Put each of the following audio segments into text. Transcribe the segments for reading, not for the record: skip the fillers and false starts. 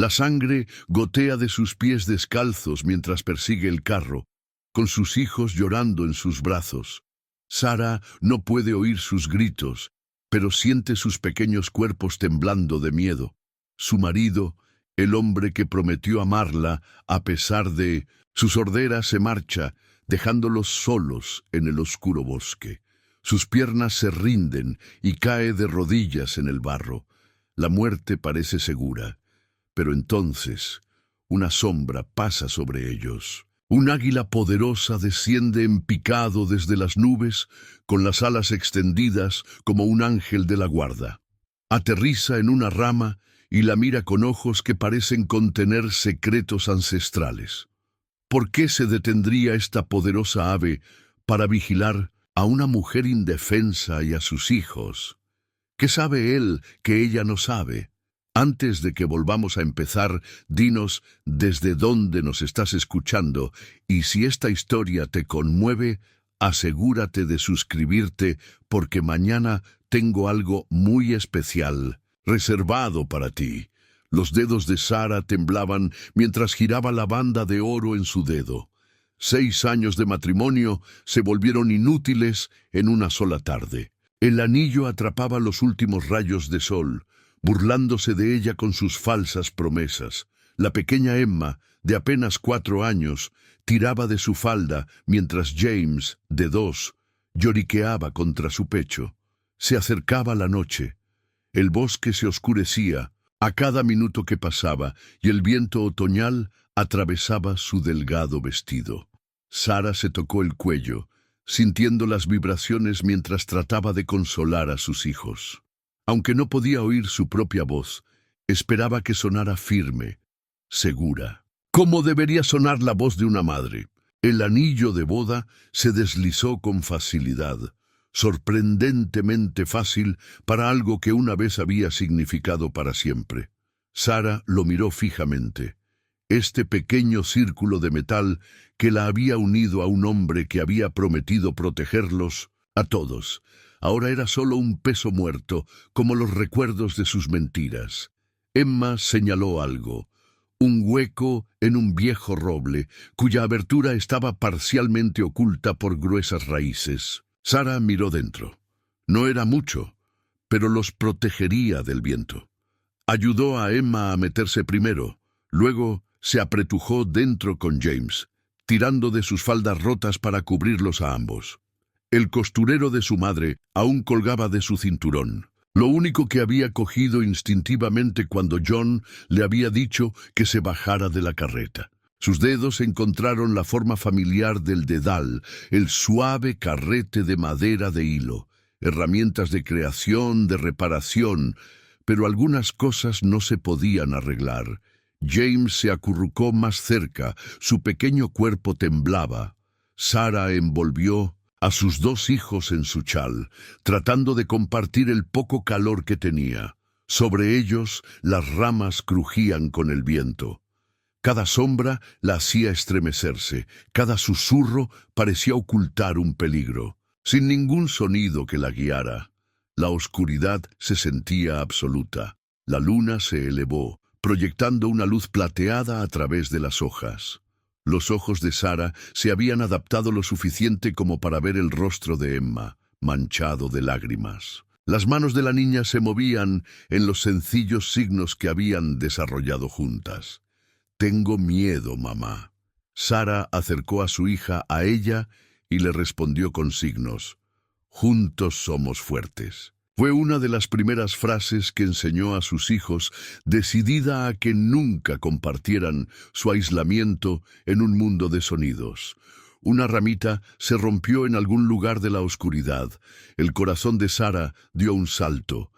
La sangre gotea de sus pies descalzos mientras persigue el carro, con sus hijos llorando en sus brazos. Sara no puede oír sus gritos, pero siente sus pequeños cuerpos temblando de miedo. Su marido, el hombre que prometió amarla a pesar de su sordera, se marcha, dejándolos solos en el oscuro bosque. Sus piernas se rinden y cae de rodillas en el barro. La muerte parece segura, pero entonces una sombra pasa sobre ellos. Un águila poderosa desciende en picado desde las nubes, con las alas extendidas como un ángel de la guarda. Aterriza en una rama y la mira con ojos que parecen contener secretos ancestrales. ¿Por qué se detendría esta poderosa ave para vigilar a una mujer indefensa y a sus hijos? ¿Qué sabe él que ella no sabe? Antes de que volvamos a empezar, dinos desde dónde nos estás escuchando, y si esta historia te conmueve, asegúrate de suscribirte, porque mañana tengo algo muy especial reservado para ti. Los dedos de Sara temblaban mientras giraba la banda de oro en su dedo. 6 años de matrimonio se volvieron inútiles en una sola tarde. El anillo atrapaba los últimos rayos de sol, burlándose de ella con sus falsas promesas. La pequeña Emma, de apenas 4 años, tiraba de su falda mientras James, de 2, lloriqueaba contra su pecho. Se acercaba la noche. El bosque se oscurecía a cada minuto que pasaba y el viento otoñal atravesaba su delgado vestido. Sara se tocó el cuello, sintiendo las vibraciones mientras trataba de consolar a sus hijos. Aunque no podía oír su propia voz, esperaba que sonara firme, segura. ¿Cómo debería sonar la voz de una madre? El anillo de boda se deslizó con facilidad, sorprendentemente fácil para algo que una vez había significado para siempre. Sara lo miró fijamente. Este pequeño círculo de metal que la había unido a un hombre que había prometido protegerlos a todos, ahora era solo un peso muerto, como los recuerdos de sus mentiras. Emma señaló algo, un hueco en un viejo roble, cuya abertura estaba parcialmente oculta por gruesas raíces. Sara miró dentro. No era mucho, pero los protegería del viento. Ayudó a Emma a meterse primero, luego se apretujó dentro con James, tirando de sus faldas rotas para cubrirlos a ambos. El costurero de su madre aún colgaba de su cinturón, lo único que había cogido instintivamente cuando John le había dicho que se bajara de la carreta. Sus dedos encontraron la forma familiar del dedal, el suave carrete de madera de hilo, herramientas de creación, de reparación, pero algunas cosas no se podían arreglar. James se acurrucó más cerca, su pequeño cuerpo temblaba. Sara envolvió a sus 2 hijos en su chal, tratando de compartir el poco calor que tenía. Sobre ellos las ramas crujían con el viento. Cada sombra la hacía estremecerse, cada susurro parecía ocultar un peligro. Sin ningún sonido que la guiara, la oscuridad se sentía absoluta. La luna se elevó, proyectando una luz plateada a través de las hojas. Los ojos de Sara se habían adaptado lo suficiente como para ver el rostro de Emma, manchado de lágrimas. Las manos de la niña se movían en los sencillos signos que habían desarrollado juntas. «Tengo miedo, mamá». Sara acercó a su hija a ella y le respondió con signos. «Juntos somos fuertes». Fue una de las primeras frases que enseñó a sus hijos, decidida a que nunca compartieran su aislamiento en un mundo de sonidos. Una ramita se rompió en algún lugar de la oscuridad. El corazón de Sara dio un salto.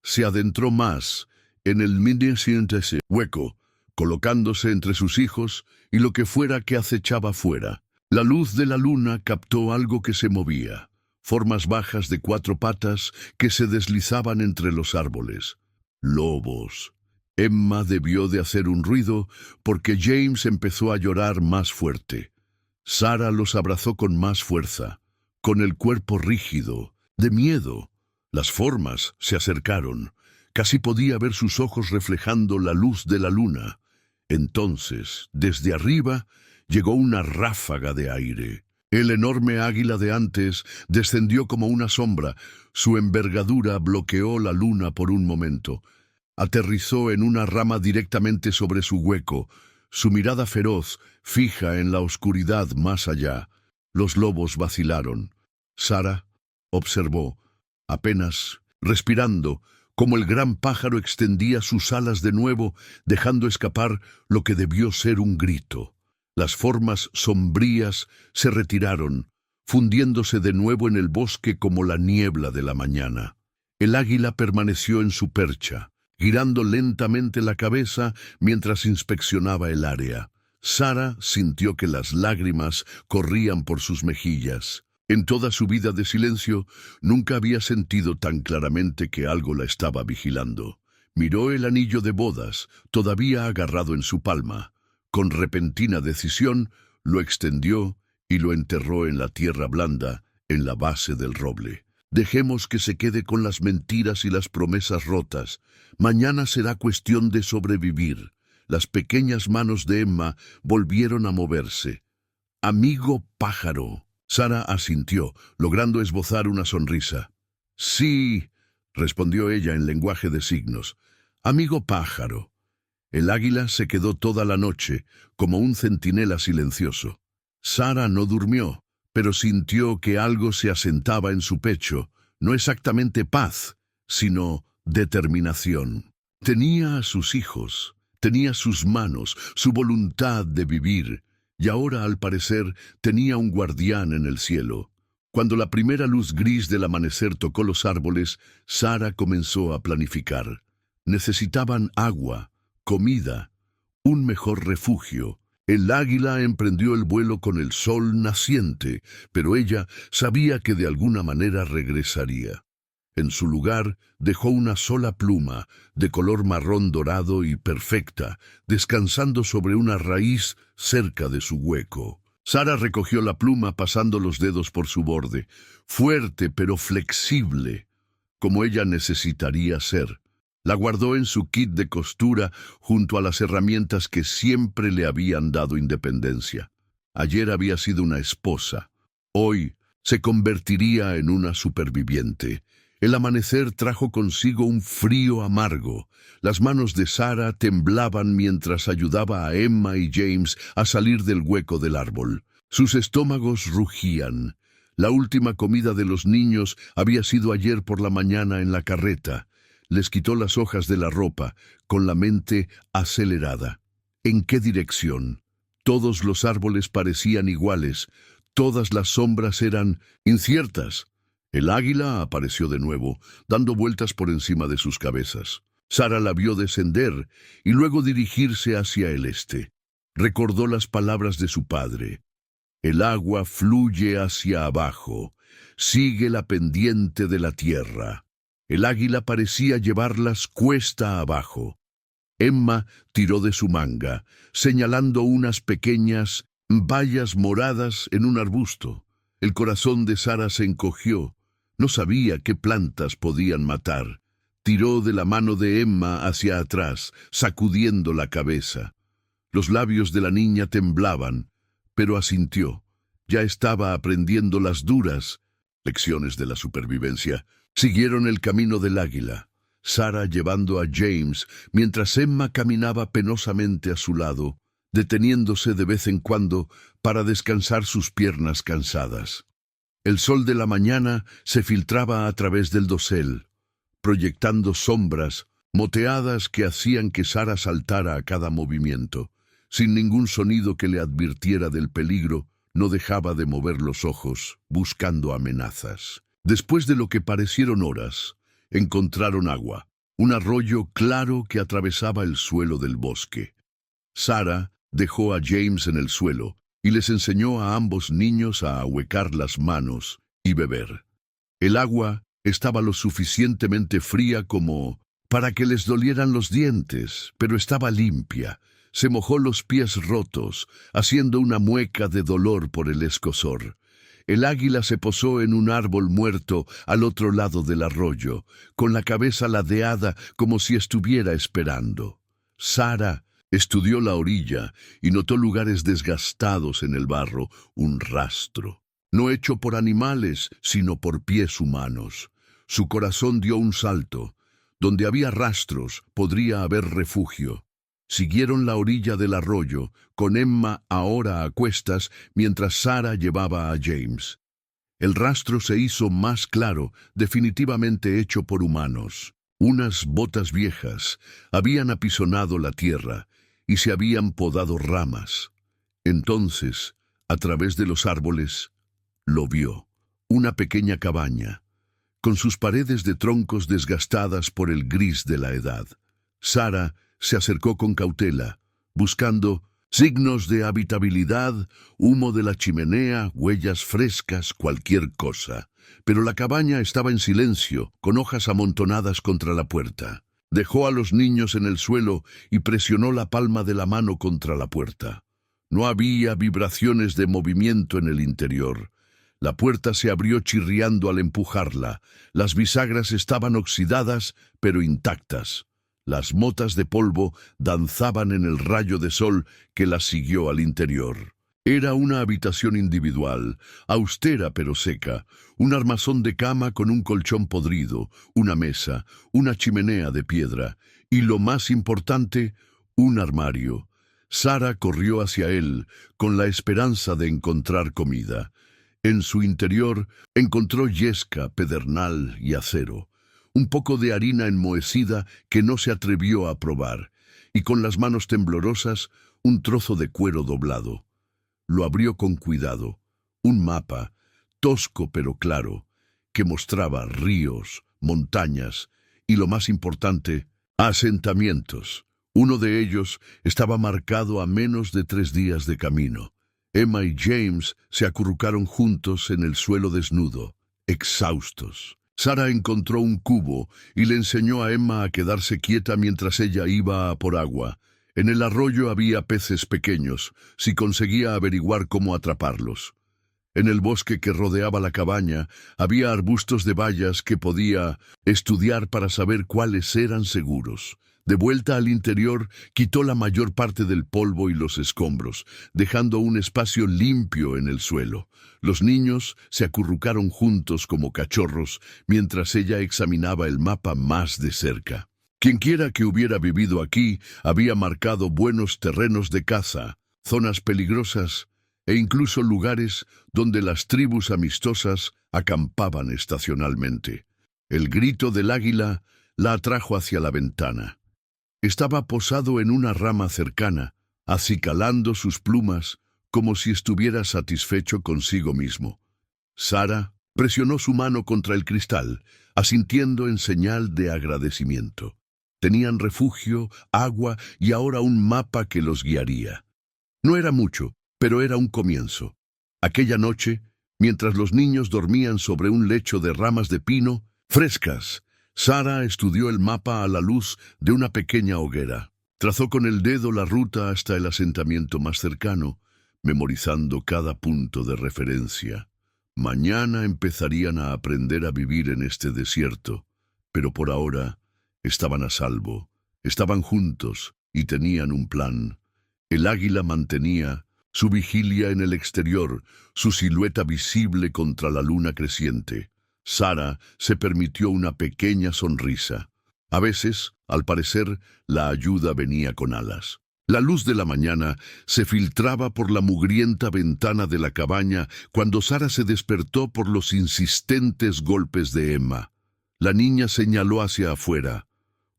Se adentró más en el minúsculo hueco, colocándose entre sus hijos y lo que fuera que acechaba fuera. La luz de la luna captó algo que se movía. Formas bajas de 4 patas que se deslizaban entre los árboles. Lobos. Emma debió de hacer un ruido porque James empezó a llorar más fuerte. Sara los abrazó con más fuerza, con el cuerpo rígido, de miedo. Las formas se acercaron. Casi podía ver sus ojos reflejando la luz de la luna. Entonces, desde arriba, llegó una ráfaga de aire. El enorme águila de antes descendió como una sombra. Su envergadura bloqueó la luna por un momento. Aterrizó en una rama directamente sobre su hueco, su mirada feroz, fija en la oscuridad más allá. Los lobos vacilaron. Sara observó, apenas respirando, cómo el gran pájaro extendía sus alas de nuevo, dejando escapar lo que debió ser un grito. Las formas sombrías se retiraron, fundiéndose de nuevo en el bosque como la niebla de la mañana. El águila permaneció en su percha, girando lentamente la cabeza mientras inspeccionaba el área. Sara sintió que las lágrimas corrían por sus mejillas. En toda su vida de silencio, nunca había sentido tan claramente que algo la estaba vigilando. Miró el anillo de bodas, todavía agarrado en su palma. Con repentina decisión, lo extendió y lo enterró en la tierra blanda, en la base del roble. Dejemos que se quede con las mentiras y las promesas rotas. Mañana será cuestión de sobrevivir. Las pequeñas manos de Emma volvieron a moverse. «Amigo pájaro». Sara asintió, logrando esbozar una sonrisa. «Sí», respondió ella en lenguaje de signos. «Amigo pájaro». El águila se quedó toda la noche, como un centinela silencioso. Sara no durmió, pero sintió que algo se asentaba en su pecho, no exactamente paz, sino determinación. Tenía a sus hijos, tenía sus manos, su voluntad de vivir, y ahora, al parecer, tenía un guardián en el cielo. Cuando la primera luz gris del amanecer tocó los árboles, Sara comenzó a planificar. Necesitaban agua, comida, un mejor refugio. El águila emprendió el vuelo con el sol naciente, pero ella sabía que de alguna manera regresaría. En su lugar dejó una sola pluma, de color marrón dorado y perfecta, descansando sobre una raíz cerca de su hueco. Sara recogió la pluma pasando los dedos por su borde, fuerte pero flexible, como ella necesitaría ser. La guardó en su kit de costura junto a las herramientas que siempre le habían dado independencia. Ayer había sido una esposa. Hoy se convertiría en una superviviente. El amanecer trajo consigo un frío amargo. Las manos de Sara temblaban mientras ayudaba a Emma y James a salir del hueco del árbol. Sus estómagos rugían. La última comida de los niños había sido ayer por la mañana en la carreta. Les quitó las hojas de la ropa, con la mente acelerada. ¿En qué dirección? Todos los árboles parecían iguales. Todas las sombras eran inciertas. El águila apareció de nuevo, dando vueltas por encima de sus cabezas. Sara la vio descender y luego dirigirse hacia el este. Recordó las palabras de su padre. El agua fluye hacia abajo, sigue la pendiente de la tierra. El águila parecía llevarlas cuesta abajo. Emma tiró de su manga, señalando unas pequeñas bayas moradas en un arbusto. El corazón de Sara se encogió. No sabía qué plantas podían matar. Tiró de la mano de Emma hacia atrás, sacudiendo la cabeza. Los labios de la niña temblaban, pero asintió. Ya estaba aprendiendo las duras lecciones de la supervivencia. Siguieron el camino del águila, Sara llevando a James, mientras Emma caminaba penosamente a su lado, deteniéndose de vez en cuando para descansar sus piernas cansadas. El sol de la mañana se filtraba a través del dosel, proyectando sombras, moteadas que hacían que Sara saltara a cada movimiento. Sin ningún sonido que le advirtiera del peligro, no dejaba de mover los ojos, buscando amenazas. Después de lo que parecieron horas, encontraron agua, un arroyo claro que atravesaba el suelo del bosque. Sara dejó a James en el suelo y les enseñó a ambos niños a ahuecar las manos y beber. El agua estaba lo suficientemente fría como para que les dolieran los dientes, pero estaba limpia. Se mojó los pies rotos, haciendo una mueca de dolor por el escozor. el águila se posó en un árbol muerto al otro lado del arroyo, con la cabeza ladeada como si estuviera esperando. Sara estudió la orilla y notó lugares desgastados en el barro, un rastro, no hecho por animales, sino por pies humanos. Su corazón dio un salto. Donde había rastros, podría haber refugio. Siguieron la orilla del arroyo, con Emma ahora a cuestas, mientras Sara llevaba a James. El rastro se hizo más claro, definitivamente hecho por humanos. Unas botas viejas habían apisonado la tierra y se habían podado ramas. Entonces, a través de los árboles, lo vio. Una pequeña cabaña, con sus paredes de troncos desgastadas por el gris de la edad. Sara se acercó con cautela, buscando signos de habitabilidad, humo de la chimenea, huellas frescas, cualquier cosa. Pero la cabaña estaba en silencio, con hojas amontonadas contra la puerta. Dejó a los niños en el suelo y presionó la palma de la mano contra la puerta. No había vibraciones de movimiento en el interior. La puerta se abrió chirriando al empujarla. Las bisagras estaban oxidadas, pero intactas. Las motas de polvo danzaban en el rayo de sol que las siguió al interior. Era una habitación individual, austera pero seca, un armazón de cama con un colchón podrido, una mesa, una chimenea de piedra y, lo más importante, un armario. Sara corrió hacia él con la esperanza de encontrar comida. En su interior encontró yesca, pedernal y acero, un poco de harina enmohecida que no se atrevió a probar, y con las manos temblorosas un trozo de cuero doblado. Lo abrió con cuidado, un mapa, tosco pero claro, que mostraba ríos, montañas y, lo más importante, asentamientos. Uno de ellos estaba marcado a menos de 3 días de camino. Emma y James se acurrucaron juntos en el suelo desnudo, exhaustos. Sara encontró un cubo y le enseñó a Emma a quedarse quieta mientras ella iba a por agua. En el arroyo había peces pequeños, si conseguía averiguar cómo atraparlos. En el bosque que rodeaba la cabaña había arbustos de bayas que podía estudiar para saber cuáles eran seguros. De vuelta al interior, quitó la mayor parte del polvo y los escombros, dejando un espacio limpio en el suelo. Los niños se acurrucaron juntos como cachorros, mientras ella examinaba el mapa más de cerca. Quienquiera que hubiera vivido aquí había marcado buenos terrenos de caza, zonas peligrosas e incluso lugares donde las tribus amistosas acampaban estacionalmente. El grito del águila la atrajo hacia la ventana. Estaba posado en una rama cercana, acicalando sus plumas como si estuviera satisfecho consigo mismo. Sara presionó su mano contra el cristal, asintiendo en señal de agradecimiento. Tenían refugio, agua y ahora un mapa que los guiaría. No era mucho, pero era un comienzo. Aquella noche, mientras los niños dormían sobre un lecho de ramas de pino frescas, Sara estudió el mapa a la luz de una pequeña hoguera. Trazó con el dedo la ruta hasta el asentamiento más cercano, memorizando cada punto de referencia. Mañana empezarían a aprender a vivir en este desierto, pero por ahora estaban a salvo, estaban juntos y tenían un plan. El águila mantenía su vigilia en el exterior, su silueta visible contra la luna creciente. Sara se permitió una pequeña sonrisa. A veces, al parecer, la ayuda venía con alas. La luz de la mañana se filtraba por la mugrienta ventana de la cabaña cuando Sara se despertó por los insistentes golpes de Emma. La niña señaló hacia afuera,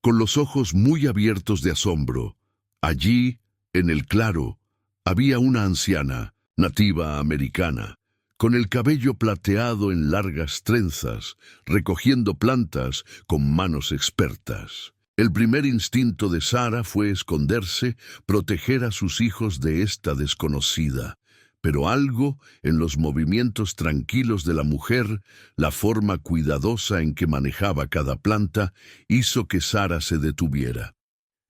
con los ojos muy abiertos de asombro. Allí, en el claro, había una anciana, nativa americana, con el cabello plateado en largas trenzas, recogiendo plantas con manos expertas. El primer instinto de Sara fue esconderse, proteger a sus hijos de esta desconocida. Pero algo en los movimientos tranquilos de la mujer, la forma cuidadosa en que manejaba cada planta, hizo que Sara se detuviera.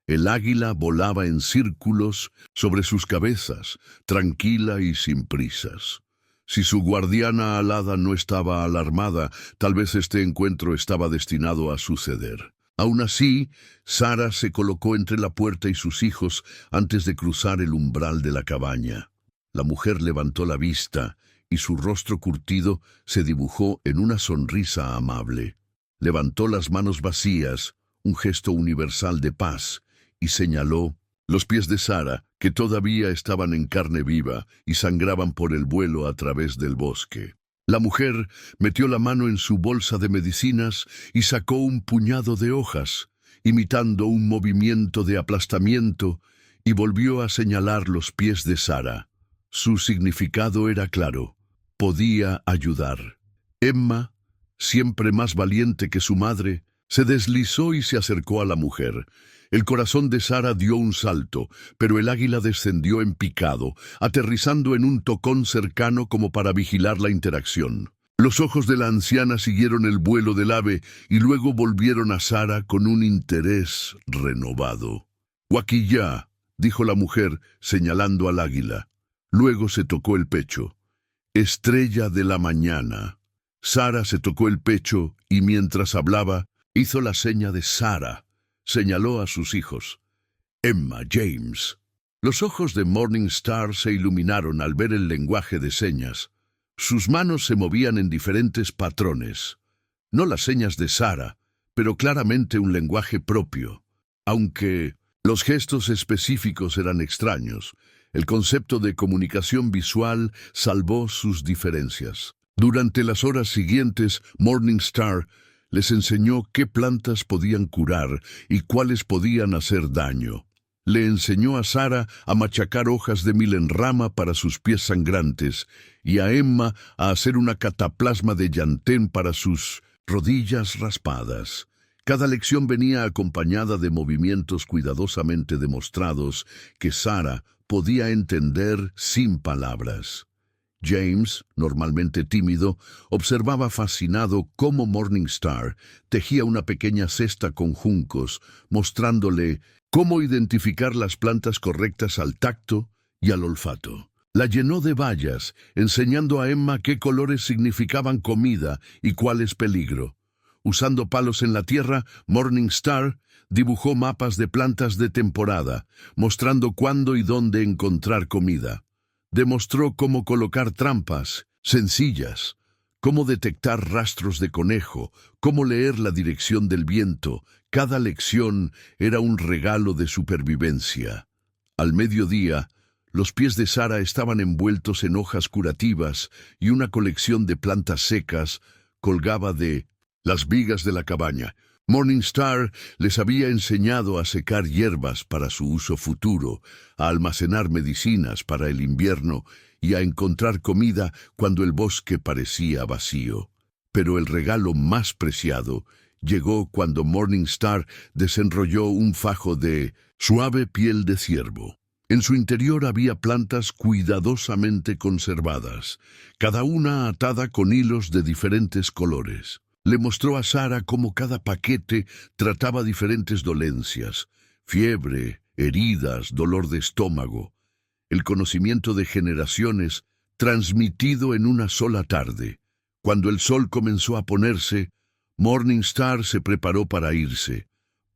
El águila volaba en círculos sobre sus cabezas, tranquila y sin prisas. Si su guardiana alada no estaba alarmada, tal vez este encuentro estaba destinado a suceder. Aún así, Sara se colocó entre la puerta y sus hijos antes de cruzar el umbral de la cabaña. La mujer levantó la vista y su rostro curtido se dibujó en una sonrisa amable. Levantó las manos vacías, un gesto universal de paz, y señaló los pies de Sara, que todavía estaban en carne viva y sangraban por el vuelo a través del bosque. La mujer metió la mano en su bolsa de medicinas y sacó un puñado de hojas, imitando un movimiento de aplastamiento, y volvió a señalar los pies de Sara. Su significado era claro: podía ayudar. Emma, siempre más valiente que su madre, se deslizó y se acercó a la mujer. El corazón de Sara dio un salto, pero el águila descendió en picado, aterrizando en un tocón cercano como para vigilar la interacción. Los ojos de la anciana siguieron el vuelo del ave y luego volvieron a Sara con un interés renovado. «Guaquillá», dijo la mujer, señalando al águila. Luego se tocó el pecho. «Estrella de la mañana». Sara se tocó el pecho y mientras hablaba, hizo la seña de Sara. Señaló a sus hijos. Emma, James. Los ojos de Morningstar se iluminaron al ver el lenguaje de señas. Sus manos se movían en diferentes patrones. No las señas de Sara, pero claramente un lenguaje propio. Aunque los gestos específicos eran extraños, el concepto de comunicación visual salvó sus diferencias. Durante las horas siguientes, Morningstar les enseñó qué plantas podían curar y cuáles podían hacer daño. Le enseñó a Sara a machacar hojas de milenrama para sus pies sangrantes y a Emma a hacer una cataplasma de llantén para sus rodillas raspadas. Cada lección venía acompañada de movimientos cuidadosamente demostrados que Sara podía entender sin palabras. James, normalmente tímido, observaba fascinado cómo Morningstar tejía una pequeña cesta con juncos, mostrándole cómo identificar las plantas correctas al tacto y al olfato. La llenó de bayas, enseñando a Emma qué colores significaban comida y cuáles peligro. Usando palos en la tierra, Morningstar dibujó mapas de plantas de temporada, mostrando cuándo y dónde encontrar comida. Demostró cómo colocar trampas sencillas, cómo detectar rastros de conejo, cómo leer la dirección del viento. Cada lección era un regalo de supervivencia. Al mediodía, los pies de Sara estaban envueltos en hojas curativas y una colección de plantas secas colgaba de las vigas de la cabaña. Morningstar les había enseñado a secar hierbas para su uso futuro, a almacenar medicinas para el invierno y a encontrar comida cuando el bosque parecía vacío. Pero el regalo más preciado llegó cuando Morningstar desenrolló un fajo de suave piel de ciervo. En su interior había plantas cuidadosamente conservadas, cada una atada con hilos de diferentes colores. Le mostró a Sara cómo cada paquete trataba diferentes dolencias: fiebre, heridas, dolor de estómago. El conocimiento de generaciones transmitido en una sola tarde. Cuando el sol comenzó a ponerse, Morningstar se preparó para irse.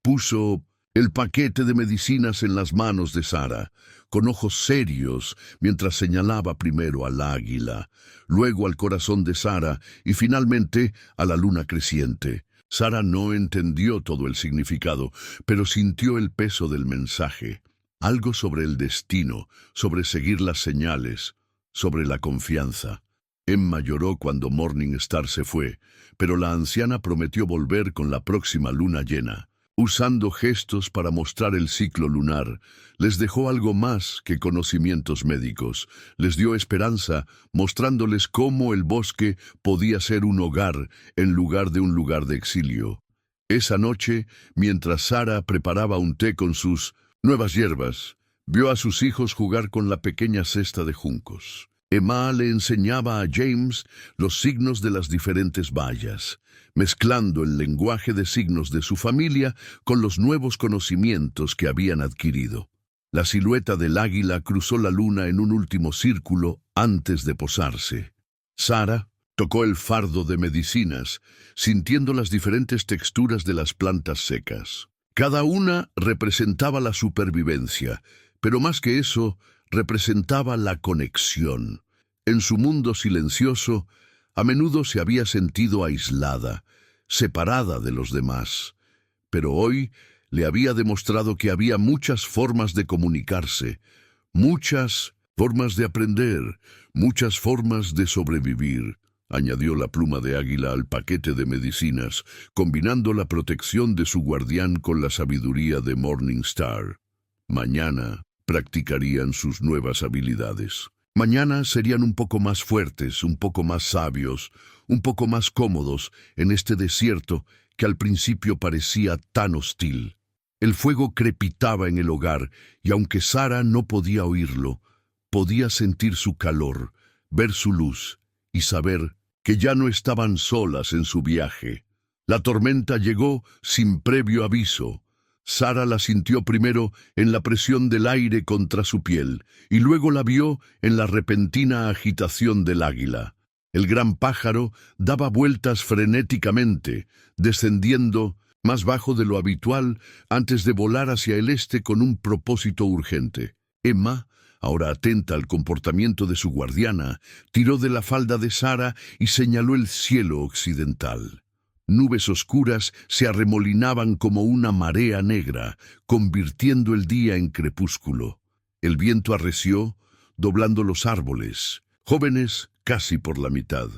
Puso el paquete de medicinas en las manos de Sara, con ojos serios, mientras señalaba primero al águila, luego al corazón de Sara y finalmente a la luna creciente. Sara no entendió todo el significado, pero sintió el peso del mensaje. Algo sobre el destino, sobre seguir las señales, sobre la confianza. Emma lloró cuando Morningstar se fue, pero la anciana prometió volver con la próxima luna llena. Usando gestos para mostrar el ciclo lunar, les dejó algo más que conocimientos médicos. Les dio esperanza, mostrándoles cómo el bosque podía ser un hogar en lugar de un lugar de exilio. Esa noche, mientras Sara preparaba un té con sus nuevas hierbas, vio a sus hijos jugar con la pequeña cesta de juncos. Emma le enseñaba a James los signos de las diferentes bayas, mezclando el lenguaje de signos de su familia con los nuevos conocimientos que habían adquirido. La silueta del águila cruzó la luna en un último círculo antes de posarse. Sara tocó el fardo de medicinas, sintiendo las diferentes texturas de las plantas secas. Cada una representaba la supervivencia, pero más que eso, representaba la conexión. En su mundo silencioso, a menudo se había sentido aislada, separada de los demás. Pero hoy le había demostrado que había muchas formas de comunicarse, muchas formas de aprender, muchas formas de sobrevivir. Añadió la pluma de águila al paquete de medicinas, combinando la protección de su guardián con la sabiduría de Morningstar. Mañana practicarían sus nuevas habilidades. Mañana serían un poco más fuertes, un poco más sabios, un poco más cómodos en este desierto que al principio parecía tan hostil. El fuego crepitaba en el hogar y aunque Sara no podía oírlo, podía sentir su calor, ver su luz y saber que ya no estaban solas en su viaje. La tormenta llegó sin previo aviso. Sara la sintió primero en la presión del aire contra su piel y luego la vio en la repentina agitación del águila. El gran pájaro daba vueltas frenéticamente, descendiendo más bajo de lo habitual antes de volar hacia el este con un propósito urgente. Emma, ahora atenta al comportamiento de su guardiana, tiró de la falda de Sara y señaló el cielo occidental. Nubes oscuras se arremolinaban como una marea negra, convirtiendo el día en crepúsculo. El viento arreció, doblando los árboles, jóvenes casi por la mitad.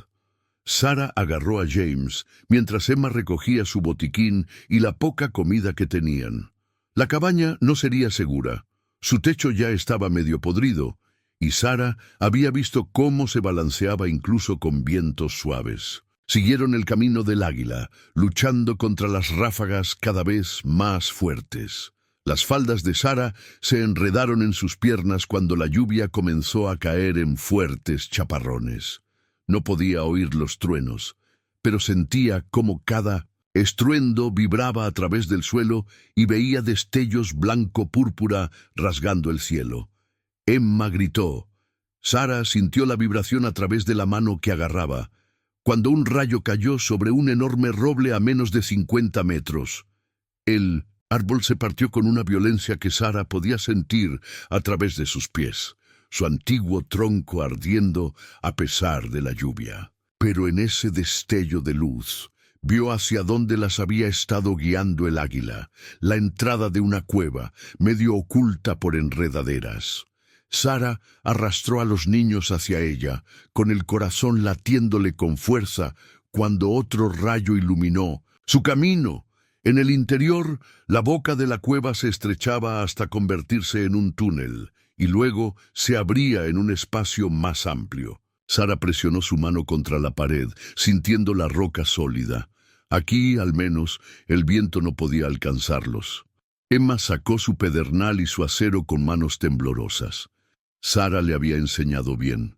Sara agarró a James mientras Emma recogía su botiquín y la poca comida que tenían. La cabaña no sería segura. Su techo ya estaba medio podrido, y Sara había visto cómo se balanceaba incluso con vientos suaves. Siguieron el camino del águila, luchando contra las ráfagas cada vez más fuertes. Las faldas de Sara se enredaron en sus piernas cuando la lluvia comenzó a caer en fuertes chaparrones. No podía oír los truenos, pero sentía cómo cada estruendo vibraba a través del suelo y veía destellos blanco-púrpura rasgando el cielo. Emma gritó. Sara sintió la vibración a través de la mano que agarraba, cuando un rayo cayó sobre un enorme roble a menos de 50 metros. El árbol se partió con una violencia que Sara podía sentir a través de sus pies, su antiguo tronco ardiendo a pesar de la lluvia. Pero en ese destello de luz, vio hacia dónde las había estado guiando el águila, la entrada de una cueva, medio oculta por enredaderas. Sara arrastró a los niños hacia ella, con el corazón latiéndole con fuerza, cuando otro rayo iluminó su camino. En el interior, la boca de la cueva se estrechaba hasta convertirse en un túnel, y luego se abría en un espacio más amplio. Sara presionó su mano contra la pared, sintiendo la roca sólida. Aquí, al menos, el viento no podía alcanzarlos. Emma sacó su pedernal y su acero con manos temblorosas. Sara le había enseñado bien.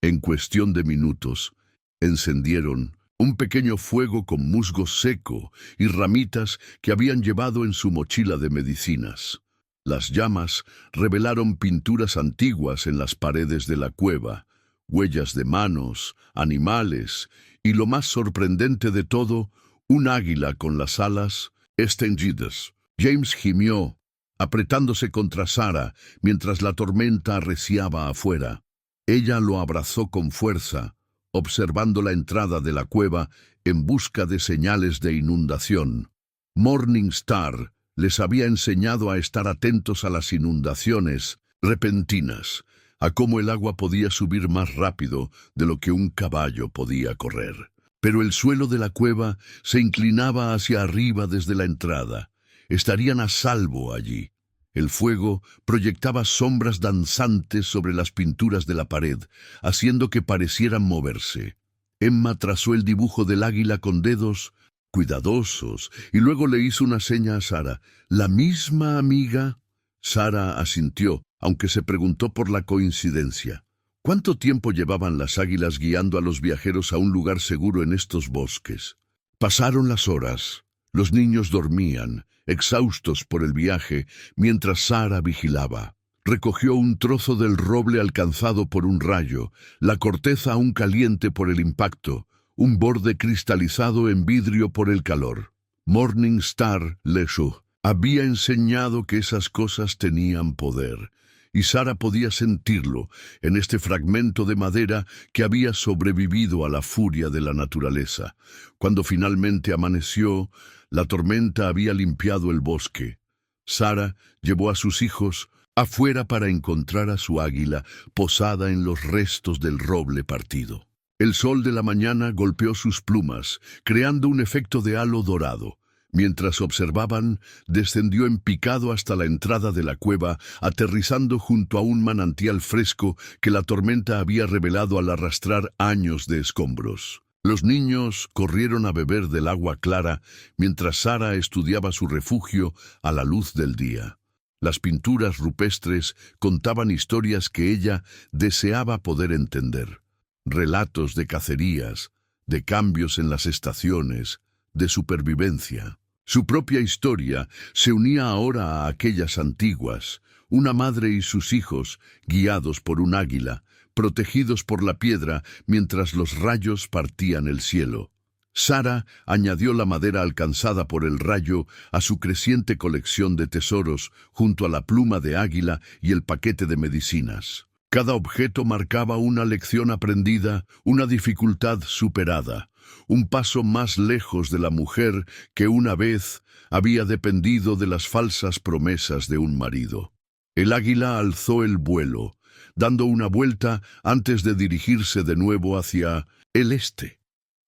En cuestión de minutos, encendieron un pequeño fuego con musgo seco y ramitas que habían llevado en su mochila de medicinas. Las llamas revelaron pinturas antiguas en las paredes de la cueva, huellas de manos, animales y, lo más sorprendente de todo, un águila con las alas extendidas. James gimió, apretándose contra Sara mientras la tormenta arreciaba afuera. Ella lo abrazó con fuerza, observando la entrada de la cueva en busca de señales de inundación. Morningstar les había enseñado a estar atentos a las inundaciones repentinas, a cómo el agua podía subir más rápido de lo que un caballo podía correr. Pero el suelo de la cueva se inclinaba hacia arriba desde la entrada. Estarían a salvo allí. El fuego proyectaba sombras danzantes sobre las pinturas de la pared, haciendo que parecieran moverse. Emma trazó el dibujo del águila con dedos cuidadosos y luego le hizo una seña a Sara. ¿La misma amiga? Sara asintió, aunque se preguntó por la coincidencia. ¿Cuánto tiempo llevaban las águilas guiando a los viajeros a un lugar seguro en estos bosques? Pasaron las horas. Los niños dormían, exhaustos por el viaje, mientras Sara vigilaba. Recogió un trozo del roble alcanzado por un rayo, la corteza aún caliente por el impacto, un borde cristalizado en vidrio por el calor. Morning Star Leshu había enseñado que esas cosas tenían poder, y Sara podía sentirlo en este fragmento de madera que había sobrevivido a la furia de la naturaleza. Cuando finalmente amaneció, la tormenta había limpiado el bosque. Sara llevó a sus hijos afuera para encontrar a su águila posada en los restos del roble partido. El sol de la mañana golpeó sus plumas, creando un efecto de halo dorado. Mientras observaban, descendió en picado hasta la entrada de la cueva, aterrizando junto a un manantial fresco que la tormenta había revelado al arrastrar años de escombros. Los niños corrieron a beber del agua clara, mientras Sara estudiaba su refugio a la luz del día. Las pinturas rupestres contaban historias que ella deseaba poder entender. Relatos de cacerías, de cambios en las estaciones, de supervivencia. Su propia historia se unía ahora a aquellas antiguas, una madre y sus hijos, guiados por un águila, protegidos por la piedra mientras los rayos partían el cielo. Sara añadió la madera alcanzada por el rayo a su creciente colección de tesoros junto a la pluma de águila y el paquete de medicinas. Cada objeto marcaba una lección aprendida, una dificultad superada, un paso más lejos de la mujer que una vez había dependido de las falsas promesas de un marido. El águila alzó el vuelo, dando una vuelta antes de dirigirse de nuevo hacia el este.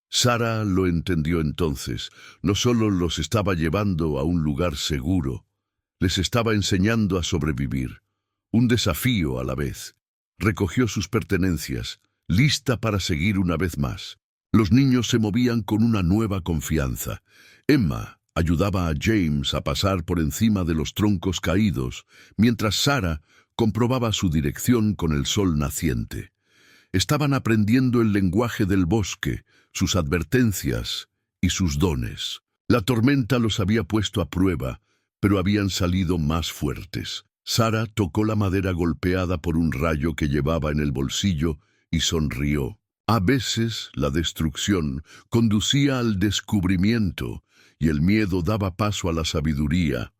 Sara lo entendió entonces. No solo los estaba llevando a un lugar seguro, les estaba enseñando a sobrevivir. Un desafío a la vez. Recogió sus pertenencias, lista para seguir una vez más. Los niños se movían con una nueva confianza. Emma ayudaba a James a pasar por encima de los troncos caídos, mientras Sara comprobaba su dirección con el sol naciente. Estaban aprendiendo el lenguaje del bosque, sus advertencias y sus dones. La tormenta los había puesto a prueba, pero habían salido más fuertes. Sara tocó la madera golpeada por un rayo que llevaba en el bolsillo y sonrió. A veces la destrucción conducía al descubrimiento y el miedo daba paso a la sabiduría.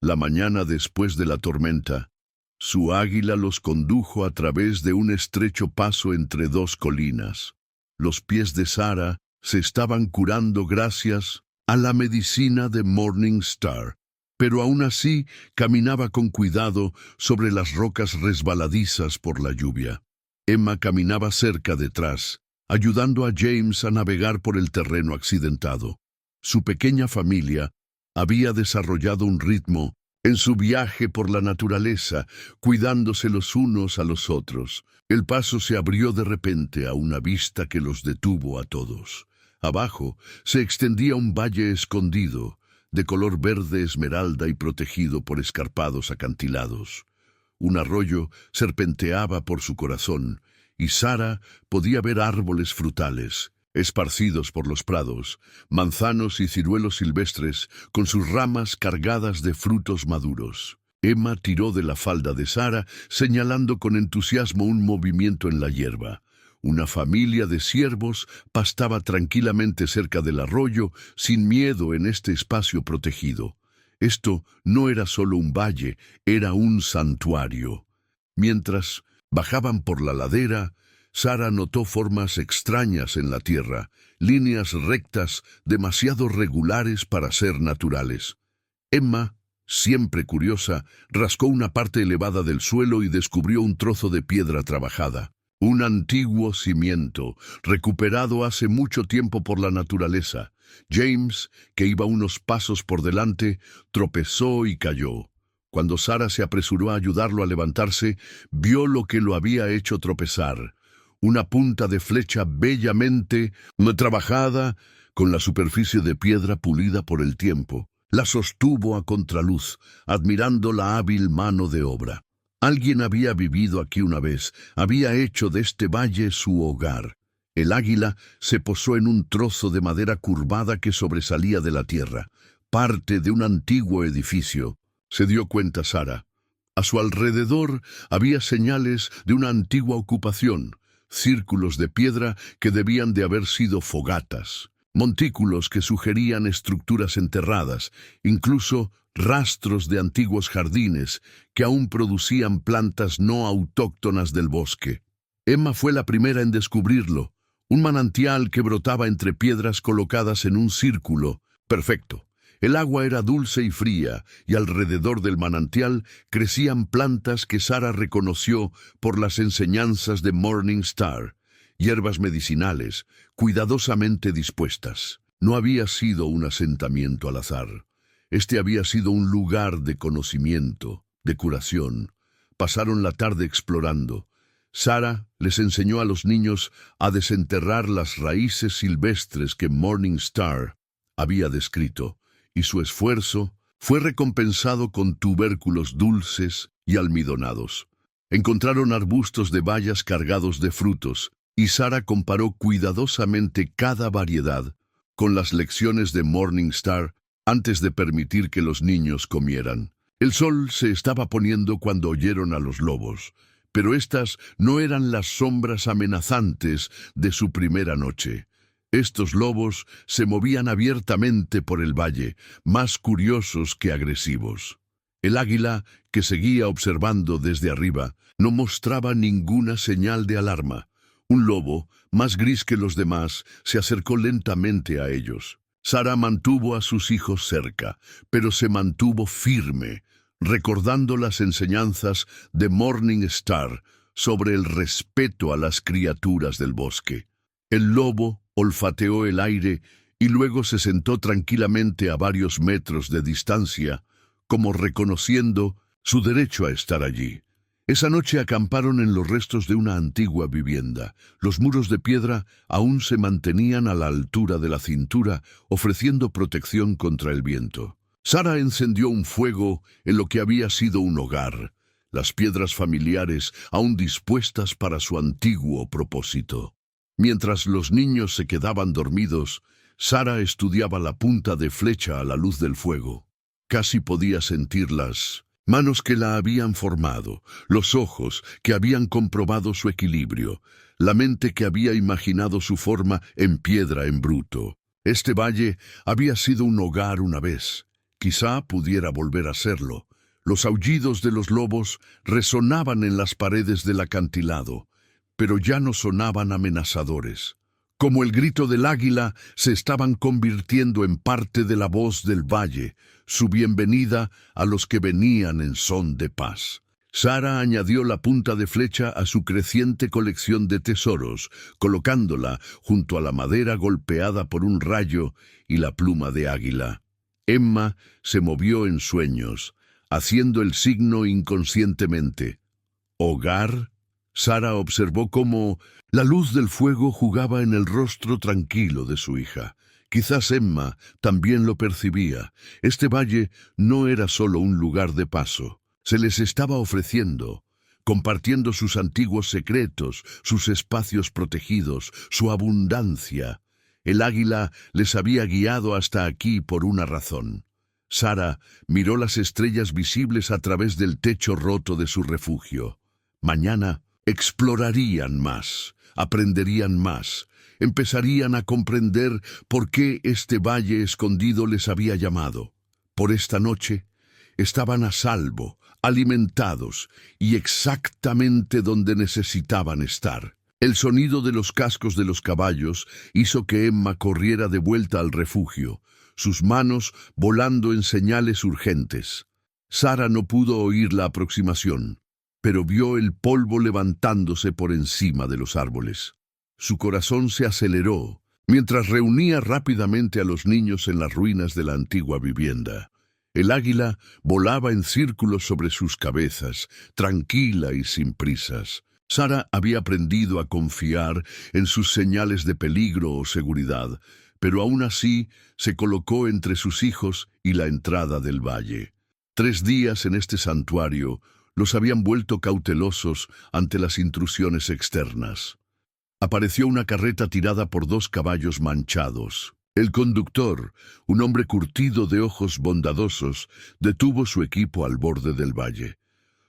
La mañana después de la tormenta, su águila los condujo a través de un estrecho paso entre dos colinas. Los pies de Sara se estaban curando gracias a la medicina de Morning Star, pero aún así caminaba con cuidado sobre las rocas resbaladizas por la lluvia. Emma caminaba cerca detrás, ayudando a James a navegar por el terreno accidentado. Su pequeña familia había desarrollado un ritmo en su viaje por la naturaleza, cuidándose los unos a los otros. El paso se abrió de repente a una vista que los detuvo a todos. Abajo se extendía un valle escondido, de color verde esmeralda y protegido por escarpados acantilados. Un arroyo serpenteaba por su corazón, y Sara podía ver árboles frutales, esparcidos por los prados, manzanos y ciruelos silvestres, con sus ramas cargadas de frutos maduros. Emma tiró de la falda de Sara, señalando con entusiasmo un movimiento en la hierba. Una familia de ciervos pastaba tranquilamente cerca del arroyo, sin miedo en este espacio protegido. Esto no era solo un valle, era un santuario. Mientras bajaban por la ladera, Sara notó formas extrañas en la tierra, líneas rectas demasiado regulares para ser naturales. Emma, siempre curiosa, rascó una parte elevada del suelo y descubrió un trozo de piedra trabajada. Un antiguo cimiento, recuperado hace mucho tiempo por la naturaleza. James, que iba unos pasos por delante, tropezó y cayó. Cuando Sara se apresuró a ayudarlo a levantarse, vio lo que lo había hecho tropezar. Una punta de flecha bellamente trabajada, con la superficie de piedra pulida por el tiempo. La sostuvo a contraluz, admirando la hábil mano de obra. Alguien había vivido aquí una vez, había hecho de este valle su hogar. El águila se posó en un trozo de madera curvada que sobresalía de la tierra, parte de un antiguo edificio. Se dio cuenta Sara. A su alrededor había señales de una antigua ocupación, círculos de piedra que debían de haber sido fogatas, montículos que sugerían estructuras enterradas, incluso rastros de antiguos jardines que aún producían plantas no autóctonas del bosque. Emma fue la primera en descubrirlo, un manantial que brotaba entre piedras colocadas en un círculo perfecto. El agua era dulce y fría, y alrededor del manantial crecían plantas que Sara reconoció por las enseñanzas de Morning Star, hierbas medicinales, cuidadosamente dispuestas. No había sido un asentamiento al azar. Este había sido un lugar de conocimiento, de curación. Pasaron la tarde explorando. Sara les enseñó a los niños a desenterrar las raíces silvestres que Morning Star había descrito, y su esfuerzo fue recompensado con tubérculos dulces y almidonados. Encontraron arbustos de bayas cargados de frutos, y Sara comparó cuidadosamente cada variedad con las lecciones de Morning Star antes de permitir que los niños comieran. El sol se estaba poniendo cuando oyeron a los lobos, pero estas no eran las sombras amenazantes de su primera noche. Estos lobos se movían abiertamente por el valle, más curiosos que agresivos. El águila, que seguía observando desde arriba, no mostraba ninguna señal de alarma. Un lobo, más gris que los demás, se acercó lentamente a ellos. Sara mantuvo a sus hijos cerca, pero se mantuvo firme, recordando las enseñanzas de Morning Star sobre el respeto a las criaturas del bosque. El lobo olfateó el aire y luego se sentó tranquilamente a varios metros de distancia, como reconociendo su derecho a estar allí. Esa noche acamparon en los restos de una antigua vivienda. Los muros de piedra aún se mantenían a la altura de la cintura, ofreciendo protección contra el viento. Sara encendió un fuego en lo que había sido un hogar, las piedras familiares aún dispuestas para su antiguo propósito. Mientras los niños se quedaban dormidos, Sara estudiaba la punta de flecha a la luz del fuego. Casi podía sentir las manos que la habían formado, los ojos que habían comprobado su equilibrio, la mente que había imaginado su forma en piedra en bruto. Este valle había sido un hogar una vez. Quizá pudiera volver a serlo. Los aullidos de los lobos resonaban en las paredes del acantilado, pero ya no sonaban amenazadores. Como el grito del águila, se estaban convirtiendo en parte de la voz del valle, su bienvenida a los que venían en son de paz. Sara añadió la punta de flecha a su creciente colección de tesoros, colocándola junto a la madera golpeada por un rayo y la pluma de águila. Emma se movió en sueños, haciendo el signo inconscientemente. ¿Hogar? Sara observó cómo la luz del fuego jugaba en el rostro tranquilo de su hija. Quizás Emma también lo percibía. Este valle no era solo un lugar de paso. Se les estaba ofreciendo, compartiendo sus antiguos secretos, sus espacios protegidos, su abundancia. El águila les había guiado hasta aquí por una razón. Sara miró las estrellas visibles a través del techo roto de su refugio. Mañana explorarían más, aprenderían más, empezarían a comprender por qué este valle escondido les había llamado. Por esta noche estaban a salvo, alimentados y exactamente donde necesitaban estar. El sonido de los cascos de los caballos hizo que Emma corriera de vuelta al refugio, sus manos volando en señales urgentes. Sara no pudo oír la aproximación, pero vio el polvo levantándose por encima de los árboles. Su corazón se aceleró mientras reunía rápidamente a los niños en las ruinas de la antigua vivienda. El águila volaba en círculos sobre sus cabezas, tranquila y sin prisas. Sara había aprendido a confiar en sus señales de peligro o seguridad, pero aún así se colocó entre sus hijos y la entrada del valle. 3 días en este santuario los habían vuelto cautelosos ante las intrusiones externas. Apareció una carreta tirada por 2 caballos manchados. El conductor, un hombre curtido de ojos bondadosos, detuvo su equipo al borde del valle.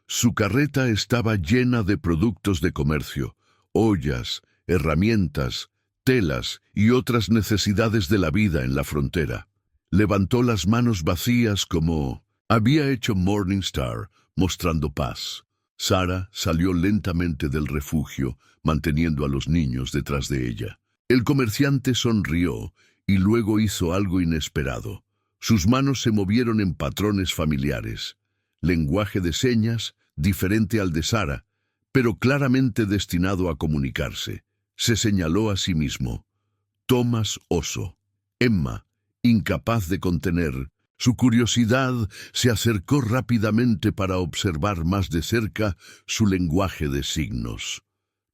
Su carreta estaba llena de productos de comercio, ollas, herramientas, telas y otras necesidades de la vida en la frontera. Levantó las manos vacías como había hecho Morningstar, mostrando paz. Sarah salió lentamente del refugio, manteniendo a los niños detrás de ella. El comerciante sonrió y luego hizo algo inesperado. Sus manos se movieron en patrones familiares. Lenguaje de señas, diferente al de Sarah, pero claramente destinado a comunicarse. Se señaló a sí mismo. Thomas Oso. Emma, incapaz de contener su curiosidad, se acercó rápidamente para observar más de cerca su lenguaje de signos.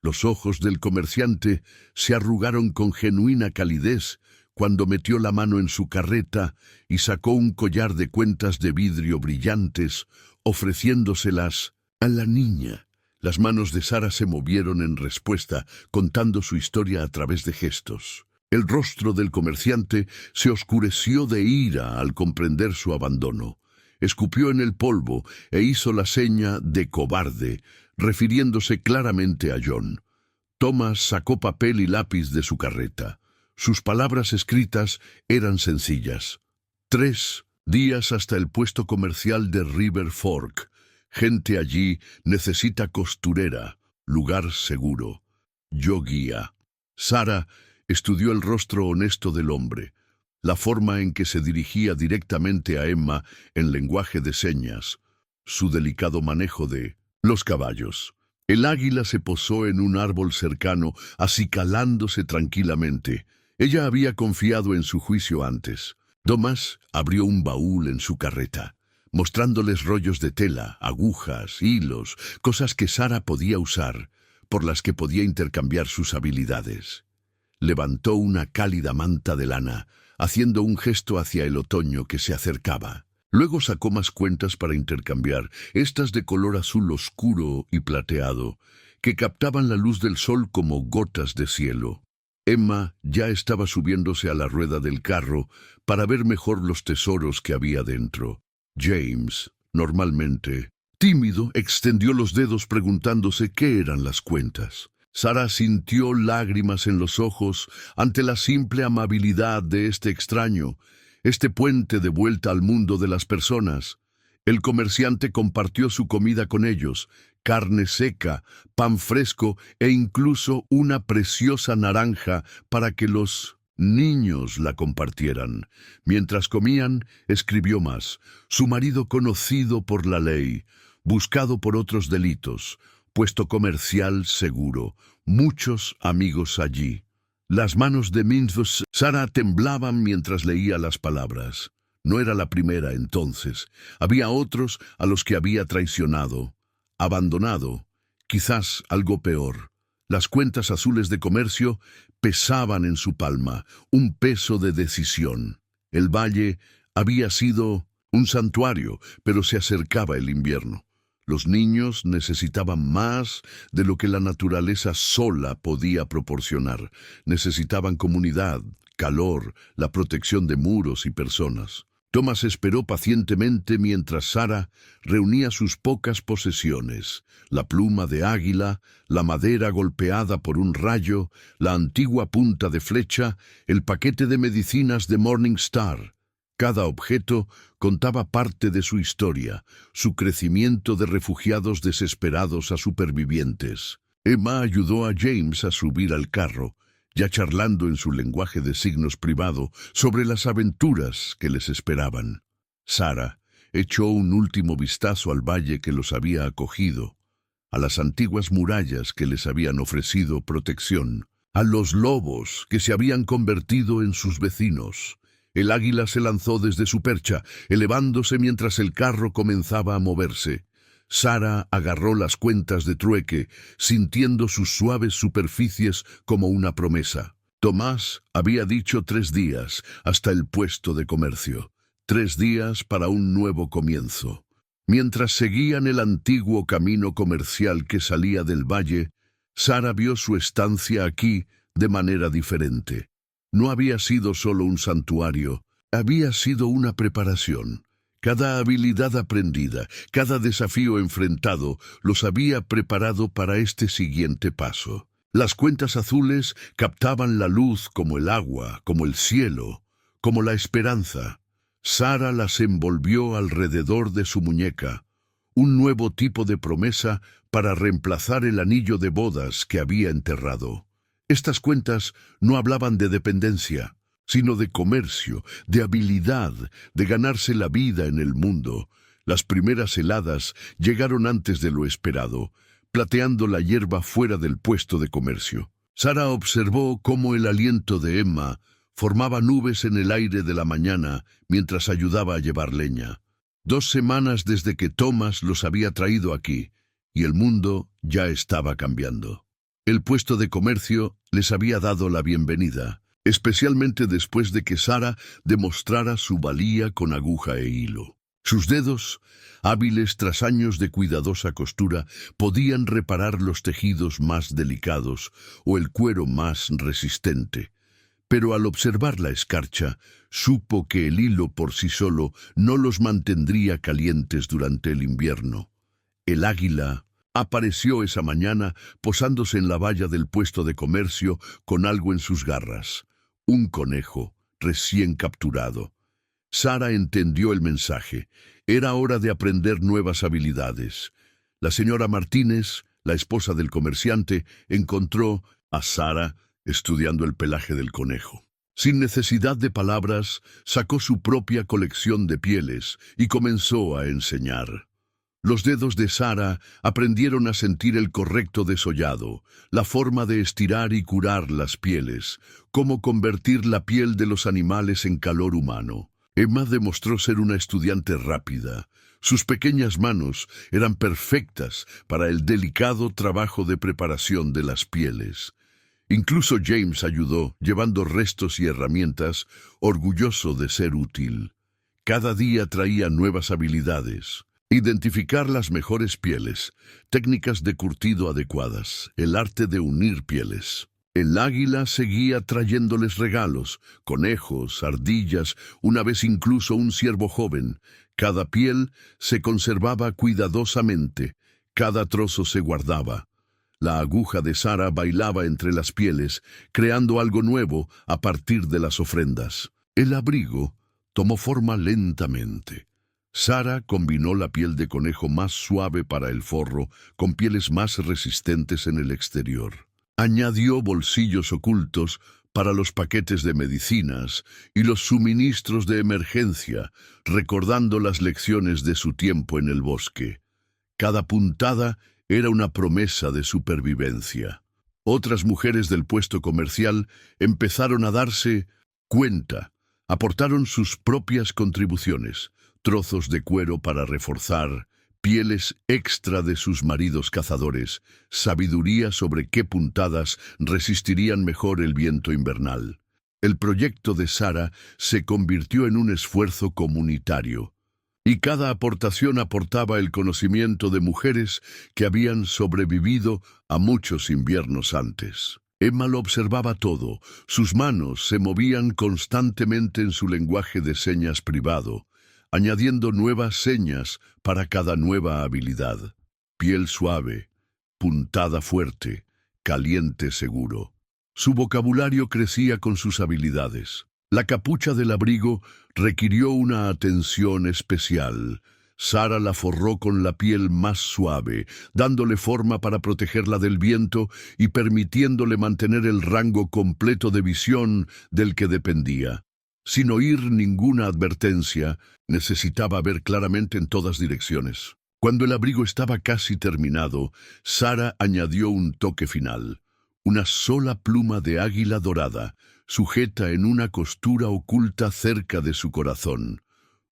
Los ojos del comerciante se arrugaron con genuina calidez cuando metió la mano en su carreta y sacó un collar de cuentas de vidrio brillantes, ofreciéndoselas a la niña. Las manos de Sarah se movieron en respuesta, contando su historia a través de gestos. El rostro del comerciante se oscureció de ira al comprender su abandono. Escupió en el polvo e hizo la seña de cobarde, refiriéndose claramente a John. Thomas sacó papel y lápiz de su carreta. Sus palabras escritas eran sencillas. 3 días hasta el puesto comercial de River Fork. Gente allí necesita costurera, lugar seguro. Yo guía. Sarah estudió el rostro honesto del hombre, la forma en que se dirigía directamente a Emma en lenguaje de señas, su delicado manejo de los caballos. El águila se posó en un árbol cercano, acicalándose tranquilamente. Ella había confiado en su juicio antes. Thomas abrió un baúl en su carreta, mostrándoles rollos de tela, agujas, hilos, cosas que Sarah podía usar, por las que podía intercambiar sus habilidades. Levantó una cálida manta de lana, haciendo un gesto hacia el otoño que se acercaba. Luego sacó más cuentas para intercambiar, estas de color azul oscuro y plateado, que captaban la luz del sol como gotas de cielo. Emma ya estaba subiéndose a la rueda del carro para ver mejor los tesoros que había dentro. James, normalmente tímido, extendió los dedos preguntándose qué eran las cuentas. Sarah sintió lágrimas en los ojos ante la simple amabilidad de este extraño, este puente de vuelta al mundo de las personas. El comerciante compartió su comida con ellos, carne seca, pan fresco e incluso una preciosa naranja para que los niños la compartieran. Mientras comían, escribió más. Su marido conocido por la ley, buscado por otros delitos, puesto comercial seguro, muchos amigos allí. Las manos de Sarah temblaban mientras leía las palabras. No era la primera entonces. Había otros a los que había traicionado, abandonado, quizás algo peor. Las cuentas azules de comercio pesaban en su palma, un peso de decisión. El valle había sido un santuario, pero se acercaba el invierno. Los niños necesitaban más de lo que la naturaleza sola podía proporcionar. Necesitaban comunidad, calor, la protección de muros y personas. Thomas esperó pacientemente mientras Sarah reunía sus pocas posesiones: la pluma de águila, la madera golpeada por un rayo, la antigua punta de flecha, el paquete de medicinas de Morningstar. Cada objeto contaba parte de su historia, su crecimiento de refugiados desesperados a supervivientes. Emma ayudó a James a subir al carro, ya charlando en su lenguaje de signos privado sobre las aventuras que les esperaban. Sarah echó un último vistazo al valle que los había acogido, a las antiguas murallas que les habían ofrecido protección, a los lobos que se habían convertido en sus vecinos. El águila se lanzó desde su percha, elevándose mientras el carro comenzaba a moverse. Sarah agarró las cuentas de trueque, sintiendo sus suaves superficies como una promesa. Tomás había dicho 3 días hasta el puesto de comercio, 3 días para un nuevo comienzo. Mientras seguían el antiguo camino comercial que salía del valle, Sarah vio su estancia aquí de manera diferente. No había sido solo un santuario, había sido una preparación. Cada habilidad aprendida, cada desafío enfrentado, los había preparado para este siguiente paso. Las cuentas azules captaban la luz como el agua, como el cielo, como la esperanza. Sara las envolvió alrededor de su muñeca, un nuevo tipo de promesa para reemplazar el anillo de bodas que había enterrado. Estas cuentas no hablaban de dependencia, sino de comercio, de habilidad, de ganarse la vida en el mundo. Las primeras heladas llegaron antes de lo esperado, plateando la hierba fuera del puesto de comercio. Sara observó cómo el aliento de Emma formaba nubes en el aire de la mañana mientras ayudaba a llevar leña. 2 semanas desde que Thomas los había traído aquí, y el mundo ya estaba cambiando. El puesto de comercio les había dado la bienvenida, especialmente después de que Sara demostrara su valía con aguja e hilo. Sus dedos, hábiles tras años de cuidadosa costura, podían reparar los tejidos más delicados o el cuero más resistente. Pero al observar la escarcha, supo que el hilo por sí solo no los mantendría calientes durante el invierno. El águila apareció esa mañana posándose en la valla del puesto de comercio con algo en sus garras. Un conejo recién capturado. Sara entendió el mensaje. Era hora de aprender nuevas habilidades. La señora Martínez, la esposa del comerciante, encontró a Sara estudiando el pelaje del conejo. Sin necesidad de palabras, sacó su propia colección de pieles y comenzó a enseñar. Los dedos de Sara aprendieron a sentir el correcto desollado, la forma de estirar y curar las pieles, cómo convertir la piel de los animales en calor humano. Emma demostró ser una estudiante rápida. Sus pequeñas manos eran perfectas para el delicado trabajo de preparación de las pieles. Incluso James ayudó, llevando restos y herramientas, orgulloso de ser útil. Cada día traía nuevas habilidades. Identificar las mejores pieles, técnicas de curtido adecuadas, el arte de unir pieles. El águila seguía trayéndoles regalos, conejos, ardillas, una vez incluso un ciervo joven. Cada piel se conservaba cuidadosamente, cada trozo se guardaba. La aguja de Sara bailaba entre las pieles, creando algo nuevo a partir de las ofrendas. El abrigo tomó forma lentamente. Sara combinó la piel de conejo más suave para el forro con pieles más resistentes en el exterior. Añadió bolsillos ocultos para los paquetes de medicinas y los suministros de emergencia, recordando las lecciones de su tiempo en el bosque. Cada puntada era una promesa de supervivencia. Otras mujeres del puesto comercial empezaron a darse cuenta, aportaron sus propias contribuciones, trozos de cuero para reforzar, pieles extra de sus maridos cazadores, sabiduría sobre qué puntadas resistirían mejor el viento invernal. El proyecto de Sara se convirtió en un esfuerzo comunitario, y cada aportación aportaba el conocimiento de mujeres que habían sobrevivido a muchos inviernos antes. Emma lo observaba todo, sus manos se movían constantemente en su lenguaje de señas privado, añadiendo nuevas señas para cada nueva habilidad. Piel suave, puntada fuerte, caliente seguro. Su vocabulario crecía con sus habilidades. La capucha del abrigo requirió una atención especial. Sara la forró con la piel más suave, dándole forma para protegerla del viento y permitiéndole mantener el rango completo de visión del que dependía. Sin oír ninguna advertencia, necesitaba ver claramente en todas direcciones. Cuando el abrigo estaba casi terminado, Sara añadió un toque final. Una sola pluma de águila dorada, sujeta en una costura oculta cerca de su corazón.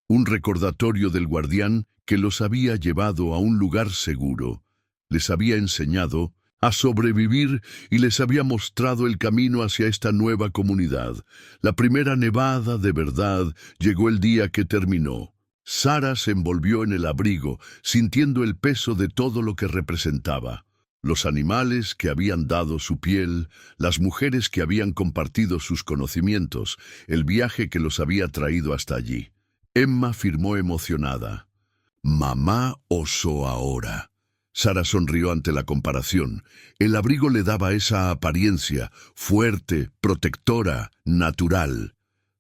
Un recordatorio del guardián que los había llevado a un lugar seguro. Les había enseñado a sobrevivir y les había mostrado el camino hacia esta nueva comunidad. La primera nevada de verdad llegó el día que terminó. Sara se envolvió en el abrigo, sintiendo el peso de todo lo que representaba. Los animales que habían dado su piel, las mujeres que habían compartido sus conocimientos, el viaje que los había traído hasta allí. Emma afirmó emocionada. «Mamá oso ahora». Sara sonrió ante la comparación. El abrigo le daba esa apariencia, fuerte, protectora, natural.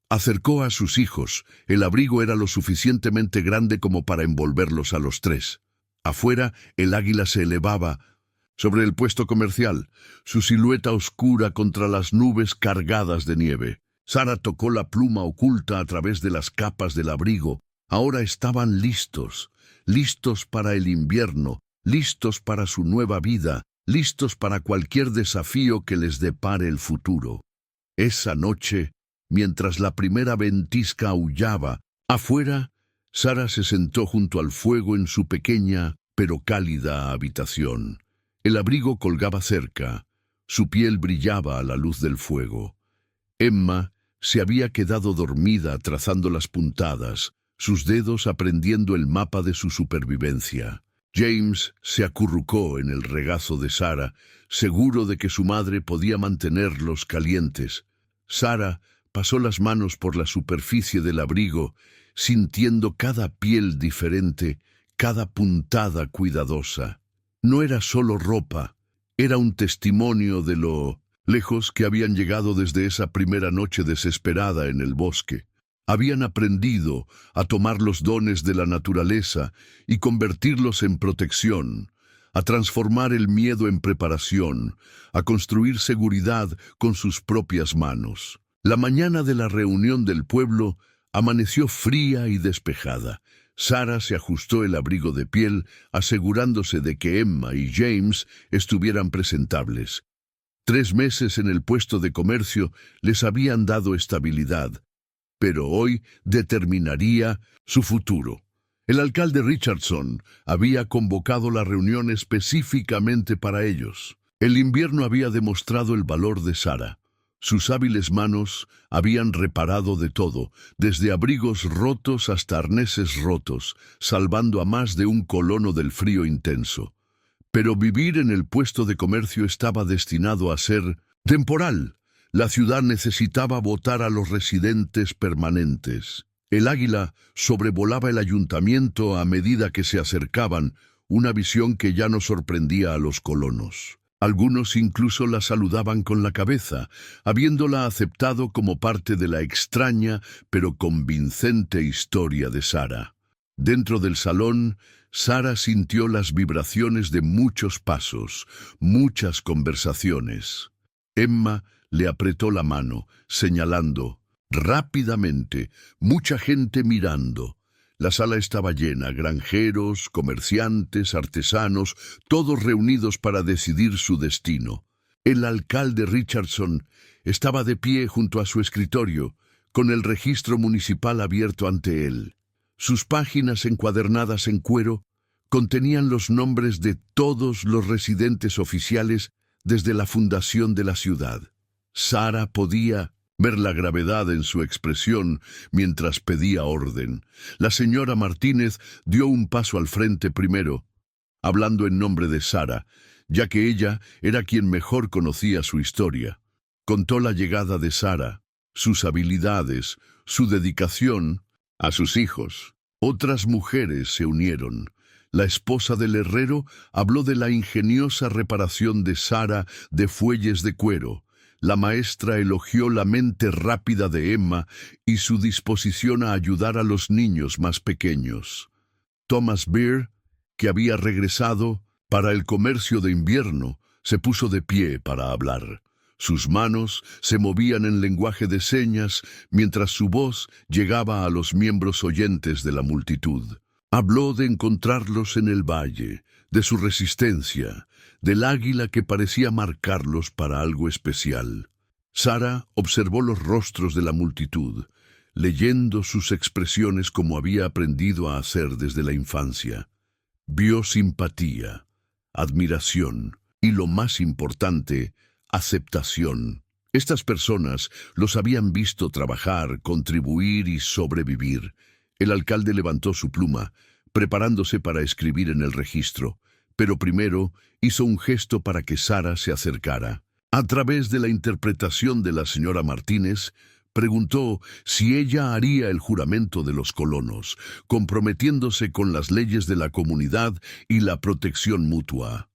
Acercó a sus hijos. El abrigo era lo suficientemente grande como para envolverlos a los tres. Afuera, el águila se elevaba sobre el puesto comercial, su silueta oscura contra las nubes cargadas de nieve. Sara tocó la pluma oculta a través de las capas del abrigo. Ahora estaban listos, listos para el invierno, listos para su nueva vida, listos para cualquier desafío que les depare el futuro. Esa noche, mientras la primera ventisca aullaba, afuera, Sara se sentó junto al fuego en su pequeña pero cálida habitación. El abrigo colgaba cerca, su piel brillaba a la luz del fuego. Emma se había quedado dormida trazando las puntadas, sus dedos aprendiendo el mapa de su supervivencia. James se acurrucó en el regazo de Sara, seguro de que su madre podía mantenerlos calientes. Sara pasó las manos por la superficie del abrigo, sintiendo cada piel diferente, cada puntada cuidadosa. No era solo ropa, era un testimonio de lo lejos que habían llegado desde esa primera noche desesperada en el bosque. Habían aprendido a tomar los dones de la naturaleza y convertirlos en protección, a transformar el miedo en preparación, a construir seguridad con sus propias manos. La mañana de la reunión del pueblo amaneció fría y despejada. Sara se ajustó el abrigo de piel, asegurándose de que Emma y James estuvieran presentables. 3 meses en el puesto de comercio les habían dado estabilidad, pero hoy determinaría su futuro. El alcalde Richardson había convocado la reunión específicamente para ellos. El invierno había demostrado el valor de Sara. Sus hábiles manos habían reparado de todo, desde abrigos rotos hasta arneses rotos, salvando a más de un colono del frío intenso. Pero vivir en el puesto de comercio estaba destinado a ser temporal. La ciudad necesitaba votar a los residentes permanentes. El águila sobrevolaba el ayuntamiento a medida que se acercaban, una visión que ya no sorprendía a los colonos. Algunos incluso la saludaban con la cabeza, habiéndola aceptado como parte de la extraña pero convincente historia de Sara. Dentro del salón, Sara sintió las vibraciones de muchos pasos, muchas conversaciones. Emma le apretó la mano, señalando, rápidamente, mucha gente mirando. La sala estaba llena, granjeros, comerciantes, artesanos, todos reunidos para decidir su destino. El alcalde Richardson estaba de pie junto a su escritorio, con el registro municipal abierto ante él. Sus páginas encuadernadas en cuero contenían los nombres de todos los residentes oficiales desde la fundación de la ciudad. Sara podía ver la gravedad en su expresión mientras pedía orden. La señora Martínez dio un paso al frente primero, hablando en nombre de Sara, ya que ella era quien mejor conocía su historia. Contó la llegada de Sara, sus habilidades, su dedicación a sus hijos. Otras mujeres se unieron. La esposa del herrero habló de la ingeniosa reparación de Sara de fuelles de cuero. La maestra elogió la mente rápida de Emma y su disposición a ayudar a los niños más pequeños. Thomas Beer, que había regresado para el comercio de invierno, se puso de pie para hablar. Sus manos se movían en lenguaje de señas mientras su voz llegaba a los miembros oyentes de la multitud. Habló de encontrarlos en el valle, de su resistencia, del águila que parecía marcarlos para algo especial. Sara observó los rostros de la multitud, leyendo sus expresiones como había aprendido a hacer desde la infancia. Vio simpatía, admiración y, lo más importante, aceptación. Estas personas los habían visto trabajar, contribuir y sobrevivir. El alcalde levantó su pluma, preparándose para escribir en el registro, pero primero hizo un gesto para que Sara se acercara. A través de la interpretación de la señora Martínez, preguntó si ella haría el juramento de los colonos, comprometiéndose con las leyes de la comunidad y la protección mutua.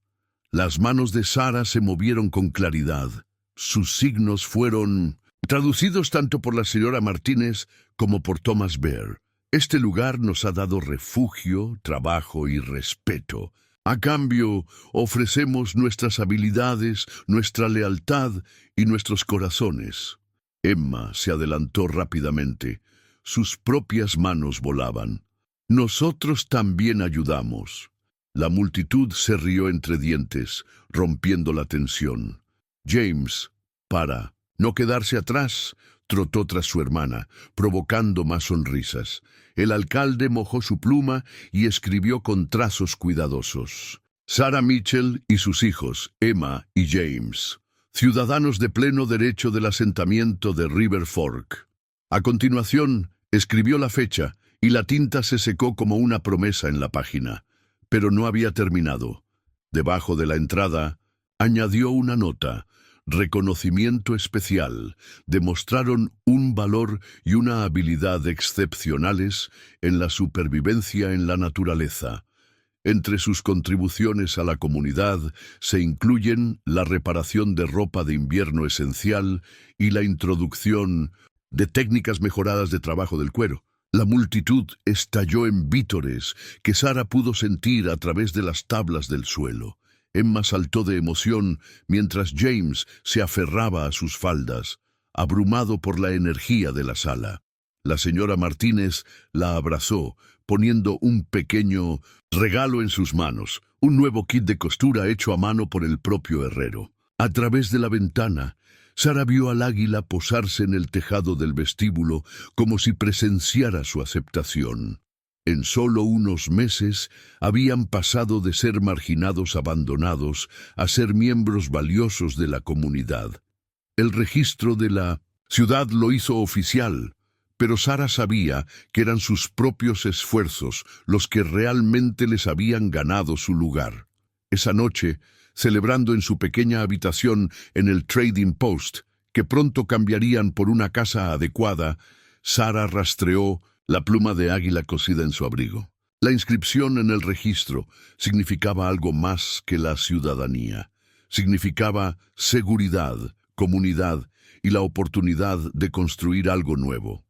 Las manos de Sara se movieron con claridad. Sus signos fueron traducidos tanto por la señora Martínez como por Thomas Bear. Este lugar nos ha dado refugio, trabajo y respeto. A cambio, ofrecemos nuestras habilidades, nuestra lealtad y nuestros corazones. Emma se adelantó rápidamente. Sus propias manos volaban. Nosotros también ayudamos. La multitud se rió entre dientes, rompiendo la tensión. James, para no quedarse atrás, trotó tras su hermana, provocando más sonrisas. El alcalde mojó su pluma y escribió con trazos cuidadosos. Sarah Mitchell y sus hijos, Emma y James, ciudadanos de pleno derecho del asentamiento de River Fork. A continuación, escribió la fecha y la tinta se secó como una promesa en la página. Pero no había terminado. Debajo de la entrada, añadió una nota. Reconocimiento especial. Demostraron un valor y una habilidad excepcionales en la supervivencia en la naturaleza. Entre sus contribuciones a la comunidad se incluyen la reparación de ropa de invierno esencial y la introducción de técnicas mejoradas de trabajo del cuero. La multitud estalló en vítores que Sara pudo sentir a través de las tablas del suelo. Emma saltó de emoción mientras James se aferraba a sus faldas, abrumado por la energía de la sala. La señora Martínez la abrazó, poniendo un pequeño regalo en sus manos, un nuevo kit de costura hecho a mano por el propio herrero. A través de la ventana, Sara vio al águila posarse en el tejado del vestíbulo como si presenciara su aceptación. En solo unos meses habían pasado de ser marginados abandonados a ser miembros valiosos de la comunidad. El registro de la ciudad lo hizo oficial, pero Sara sabía que eran sus propios esfuerzos los que realmente les habían ganado su lugar. Esa noche, celebrando en su pequeña habitación en el Trading Post, que pronto cambiarían por una casa adecuada, Sara rastreó la pluma de águila cosida en su abrigo. La inscripción en el registro significaba algo más que la ciudadanía. Significaba seguridad, comunidad y la oportunidad de construir algo nuevo.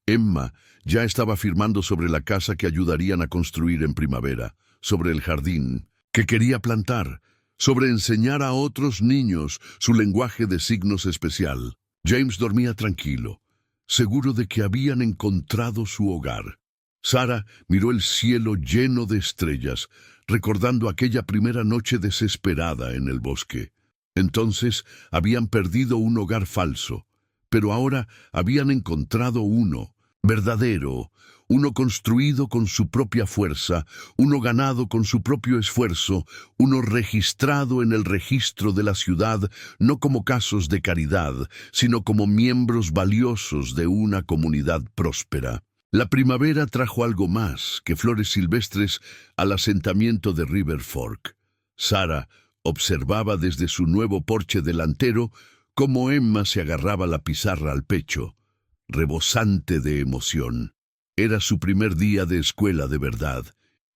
Emma ya estaba firmando sobre la casa que ayudarían a construir en primavera, sobre el jardín que quería plantar, sobre enseñar a otros niños su lenguaje de signos especial. James dormía tranquilo, seguro de que habían encontrado su hogar. Sara miró el cielo lleno de estrellas, recordando aquella primera noche desesperada en el bosque. Entonces habían perdido un hogar falso, pero ahora habían encontrado uno, verdadero, uno construido con su propia fuerza, uno ganado con su propio esfuerzo, uno registrado en el registro de la ciudad, no como casos de caridad, sino como miembros valiosos de una comunidad próspera. La primavera trajo algo más que flores silvestres al asentamiento de River Fork. Sara observaba desde su nuevo porche delantero cómo Emma se agarraba la pizarra al pecho, rebosante de emoción. Era su primer día de escuela de verdad,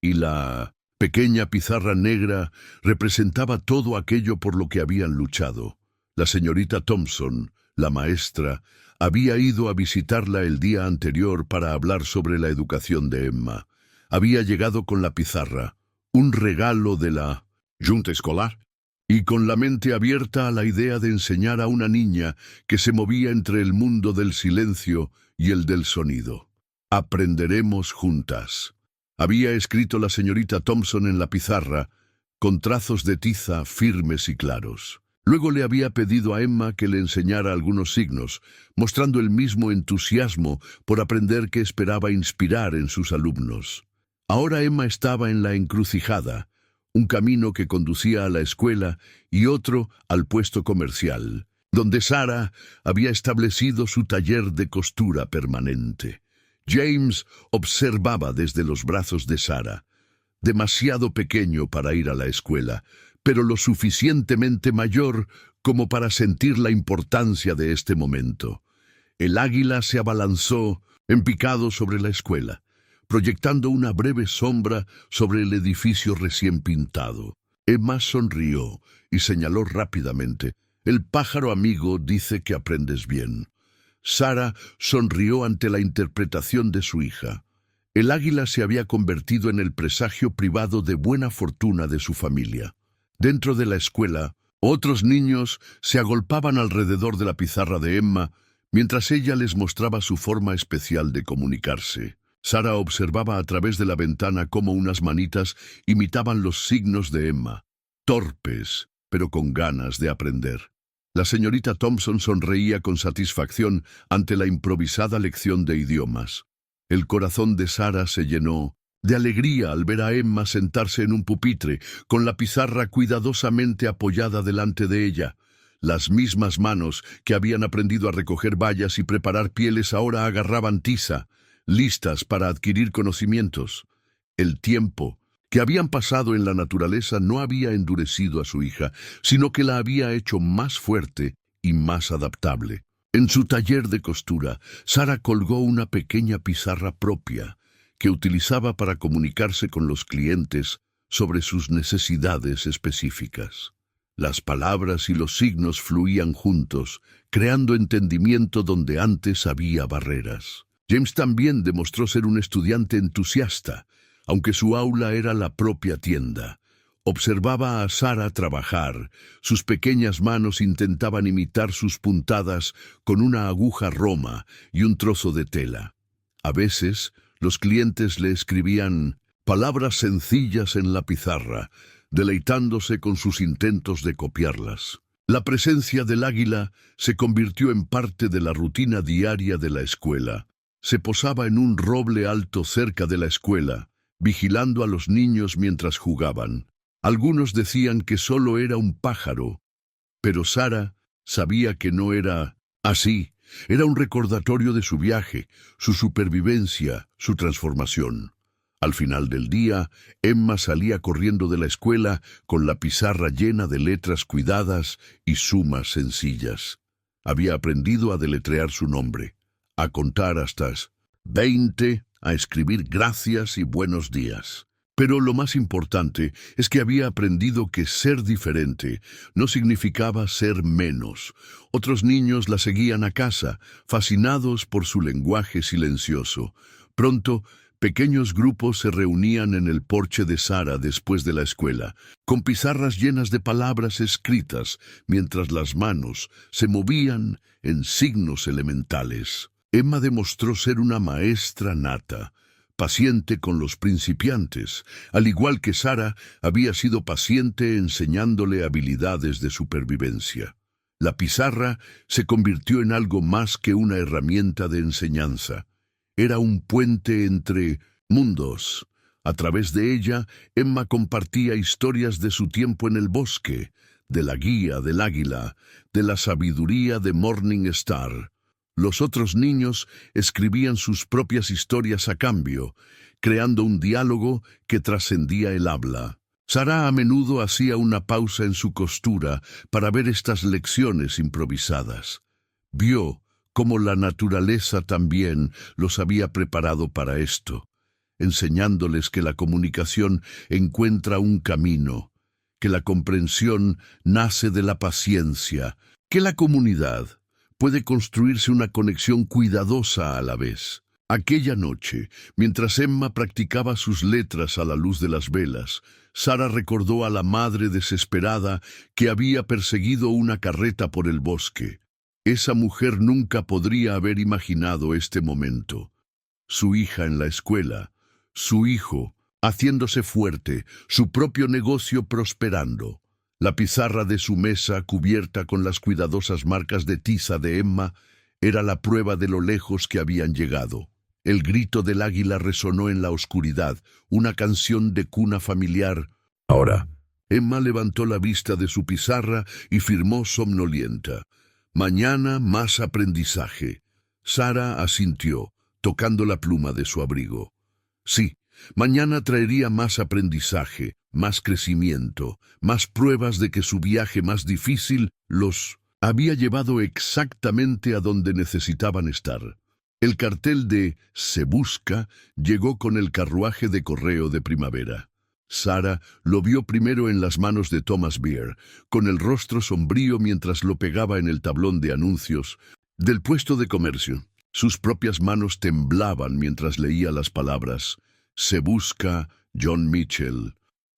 y la pequeña pizarra negra representaba todo aquello por lo que habían luchado. La señorita Thompson, la maestra, había ido a visitarla el día anterior para hablar sobre la educación de Emma. Había llegado con la pizarra, un regalo de la Junta Escolar, y con la mente abierta a la idea de enseñar a una niña que se movía entre el mundo del silencio y el del sonido. Aprenderemos juntas. Había escrito la señorita Thompson en la pizarra, con trazos de tiza firmes y claros. Luego le había pedido a Emma que le enseñara algunos signos, mostrando el mismo entusiasmo por aprender que esperaba inspirar en sus alumnos. Ahora Emma estaba en la encrucijada, un camino que conducía a la escuela y otro al puesto comercial, donde Sara había establecido su taller de costura permanente. James observaba desde los brazos de Sara, demasiado pequeño para ir a la escuela, pero lo suficientemente mayor como para sentir la importancia de este momento. El águila se abalanzó en picado sobre la escuela, proyectando una breve sombra sobre el edificio recién pintado. Emma sonrió y señaló rápidamente: «El pájaro amigo dice que aprendes bien». Sara sonrió ante la interpretación de su hija. El águila se había convertido en el presagio privado de buena fortuna de su familia. Dentro de la escuela, otros niños se agolpaban alrededor de la pizarra de Emma, mientras ella les mostraba su forma especial de comunicarse. Sara observaba a través de la ventana cómo unas manitas imitaban los signos de Emma, torpes, pero con ganas de aprender. La señorita Thompson sonreía con satisfacción ante la improvisada lección de idiomas. El corazón de Sara se llenó de alegría al ver a Emma sentarse en un pupitre, con la pizarra cuidadosamente apoyada delante de ella. Las mismas manos que habían aprendido a recoger bayas y preparar pieles ahora agarraban tiza, listas para adquirir conocimientos. El tiempo que habían pasado en la naturaleza no había endurecido a su hija, sino que la había hecho más fuerte y más adaptable. En su taller de costura, Sara colgó una pequeña pizarra propia que utilizaba para comunicarse con los clientes sobre sus necesidades específicas. Las palabras y los signos fluían juntos, creando entendimiento donde antes había barreras. James también demostró ser un estudiante entusiasta, aunque su aula era la propia tienda. Observaba a Sara trabajar. Sus pequeñas manos intentaban imitar sus puntadas con una aguja roma y un trozo de tela. A veces, los clientes le escribían palabras sencillas en la pizarra, deleitándose con sus intentos de copiarlas. La presencia del águila se convirtió en parte de la rutina diaria de la escuela. Se posaba en un roble alto cerca de la escuela, vigilando a los niños mientras jugaban. Algunos decían que solo era un pájaro, pero Sara sabía que no era así. Era un recordatorio de su viaje, su supervivencia, su transformación. Al final del día, Emma salía corriendo de la escuela con la pizarra llena de letras cuidadas y sumas sencillas. Había aprendido a deletrear su nombre, a contar hasta 20, a escribir gracias y buenos días. Pero lo más importante es que había aprendido que ser diferente no significaba ser menos. Otros niños la seguían a casa, fascinados por su lenguaje silencioso. Pronto, pequeños grupos se reunían en el porche de Sara después de la escuela, con pizarras llenas de palabras escritas, mientras las manos se movían en signos elementales. Emma demostró ser una maestra nata, paciente con los principiantes, al igual que Sara había sido paciente enseñándole habilidades de supervivencia. La pizarra se convirtió en algo más que una herramienta de enseñanza. Era un puente entre mundos. A través de ella, Emma compartía historias de su tiempo en el bosque, de la guía del águila, de la sabiduría de Morning Star. Los otros niños escribían sus propias historias a cambio, creando un diálogo que trascendía el habla. Sara a menudo hacía una pausa en su costura para ver estas lecciones improvisadas. Vio cómo la naturaleza también los había preparado para esto, enseñándoles que la comunicación encuentra un camino, que la comprensión nace de la paciencia, que la comunidad puede construirse una conexión cuidadosa a la vez. Aquella noche, mientras Emma practicaba sus letras a la luz de las velas, Sara recordó a la madre desesperada que había perseguido una carreta por el bosque. Esa mujer nunca podría haber imaginado este momento. Su hija en la escuela, su hijo haciéndose fuerte, su propio negocio prosperando. La pizarra de su mesa, cubierta con las cuidadosas marcas de tiza de Emma, era la prueba de lo lejos que habían llegado. El grito del águila resonó en la oscuridad, una canción de cuna familiar. Ahora, Emma levantó la vista de su pizarra y firmó somnolienta: «Mañana más aprendizaje». Sara asintió, tocando la pluma de su abrigo. Sí, mañana traería más aprendizaje, más crecimiento, más pruebas de que su viaje más difícil los había llevado exactamente a donde necesitaban estar. El cartel de Se Busca llegó con el carruaje de correo de primavera. Sarah lo vio primero en las manos de Thomas Beer, con el rostro sombrío mientras lo pegaba en el tablón de anuncios del puesto de comercio. Sus propias manos temblaban mientras leía las palabras Se busca John Mitchell,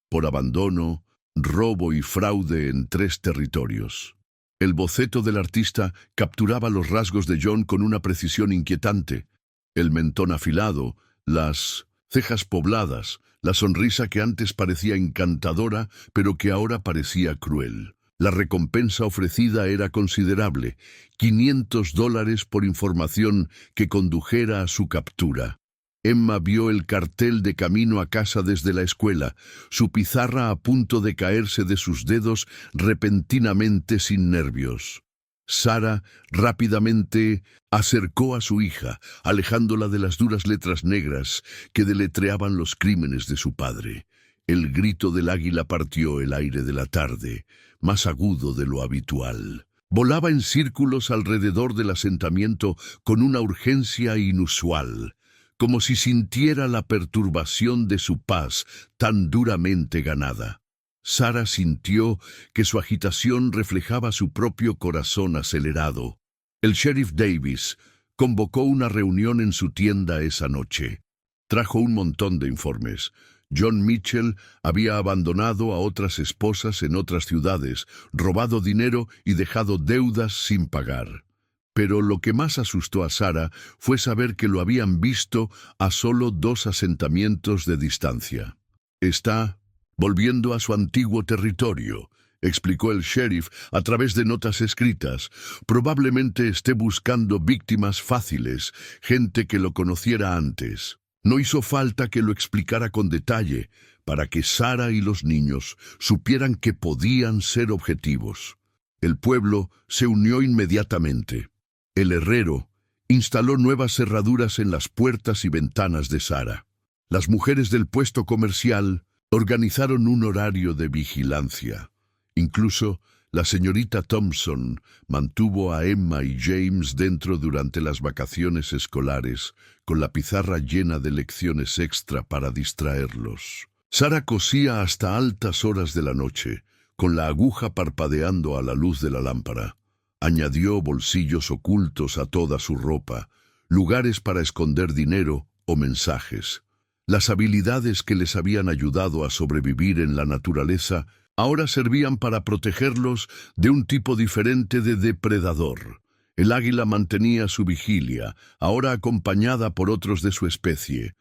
por abandono, robo y fraude en 3 territorios. El boceto del artista capturaba los rasgos de John con una precisión inquietante. El mentón afilado, las cejas pobladas, la sonrisa que antes parecía encantadora, pero que ahora parecía cruel. La recompensa ofrecida era considerable, $500 por información que condujera a su captura. Emma vio el cartel de camino a casa desde la escuela, su pizarra a punto de caerse de sus dedos repentinamente sin nervios. Sarah rápidamente acercó a su hija, alejándola de las duras letras negras que deletreaban los crímenes de su padre. El grito del águila partió el aire de la tarde, más agudo de lo habitual. Volaba en círculos alrededor del asentamiento con una urgencia inusual, como si sintiera la perturbación de su paz tan duramente ganada. Sarah sintió que su agitación reflejaba su propio corazón acelerado. El sheriff Davis convocó una reunión en su tienda esa noche. Trajo un montón de informes. John Mitchell había abandonado a otras esposas en otras ciudades, robado dinero y dejado deudas sin pagar. Pero lo que más asustó a Sarah fue saber que lo habían visto a solo 2 asentamientos de distancia. «Está volviendo a su antiguo territorio», explicó el sheriff a través de notas escritas. «Probablemente esté buscando víctimas fáciles, gente que lo conociera antes». No hizo falta que lo explicara con detalle para que Sarah y los niños supieran que podían ser objetivos. El pueblo se unió inmediatamente. El herrero instaló nuevas cerraduras en las puertas y ventanas de Sarah. Las mujeres del puesto comercial organizaron un horario de vigilancia. Incluso la señorita Thompson mantuvo a Emma y James dentro durante las vacaciones escolares, con la pizarra llena de lecciones extra para distraerlos. Sarah cosía hasta altas horas de la noche, con la aguja parpadeando a la luz de la lámpara. Añadió bolsillos ocultos a toda su ropa, lugares para esconder dinero o mensajes. Las habilidades que les habían ayudado a sobrevivir en la naturaleza ahora servían para protegerlos de un tipo diferente de depredador. El águila mantenía su vigilia, ahora acompañada por otros de su especie.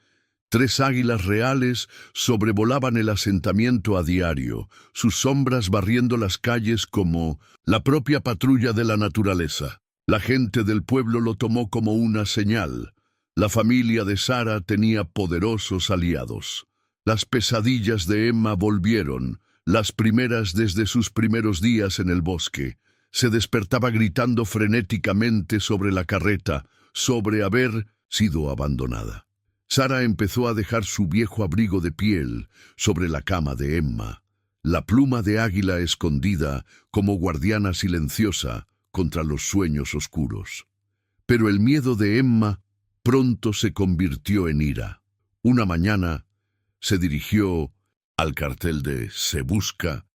3 águilas reales sobrevolaban el asentamiento a diario, sus sombras barriendo las calles como la propia patrulla de la naturaleza. La gente del pueblo lo tomó como una señal. La familia de Sarah tenía poderosos aliados. Las pesadillas de Emma volvieron, las primeras desde sus primeros días en el bosque. Se despertaba gritando frenéticamente sobre la carreta, sobre haber sido abandonada. Sarah empezó a dejar su viejo abrigo de piel sobre la cama de Emma, la pluma de águila escondida como guardiana silenciosa contra los sueños oscuros. Pero el miedo de Emma pronto se convirtió en ira. Una mañana se dirigió al cartel de Se Busca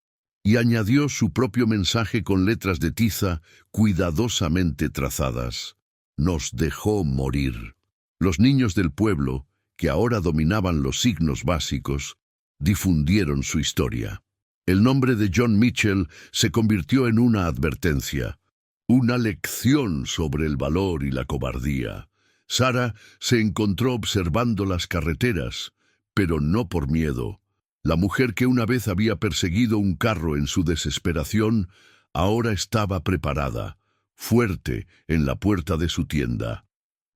y añadió su propio mensaje con letras de tiza cuidadosamente trazadas. Nos dejó morir. Los niños del pueblo, que ahora dominaban los signos básicos, difundieron su historia. El nombre de John Mitchell se convirtió en una advertencia, una lección sobre el valor y la cobardía. Sarah se encontró observando las carreteras, pero no por miedo. La mujer que una vez había perseguido un carro en su desesperación, ahora estaba preparada, fuerte en la puerta de su tienda.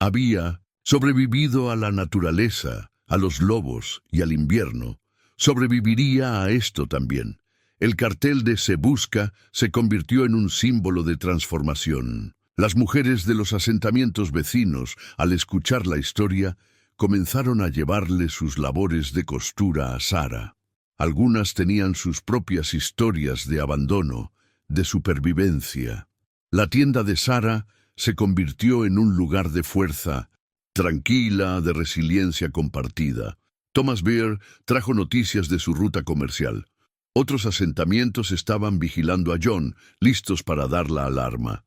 Había sobrevivido a la naturaleza, a los lobos y al invierno. Sobreviviría a esto también. El cartel de Se Busca se convirtió en un símbolo de transformación. Las mujeres de los asentamientos vecinos, al escuchar la historia, comenzaron a llevarle sus labores de costura a Sarah. Algunas tenían sus propias historias de abandono, de supervivencia. La tienda de Sara se convirtió en un lugar de fuerza, tranquila, de resiliencia compartida. Thomas Beer trajo noticias de su ruta comercial. Otros asentamientos estaban vigilando a John, listos para dar la alarma.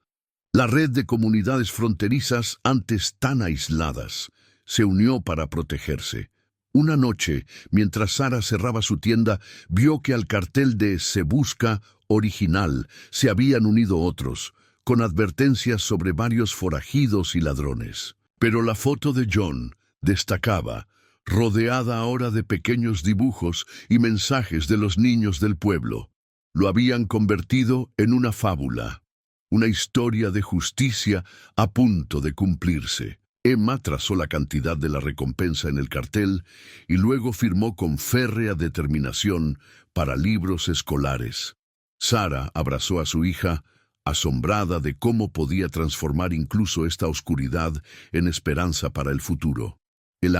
La red de comunidades fronterizas, antes tan aisladas, se unió para protegerse. Una noche, mientras Sara cerraba su tienda, vio que al cartel de Se Busca original se habían unido otros, con advertencias sobre varios forajidos y ladrones. Pero la foto de John destacaba, rodeada ahora de pequeños dibujos y mensajes de los niños del pueblo. Lo habían convertido en una fábula, una historia de justicia a punto de cumplirse. Emma trazó la cantidad de la recompensa en el cartel y luego firmó con férrea determinación para libros escolares. Sara abrazó a su hija, asombrada de cómo podía transformar incluso esta oscuridad en esperanza para el futuro. El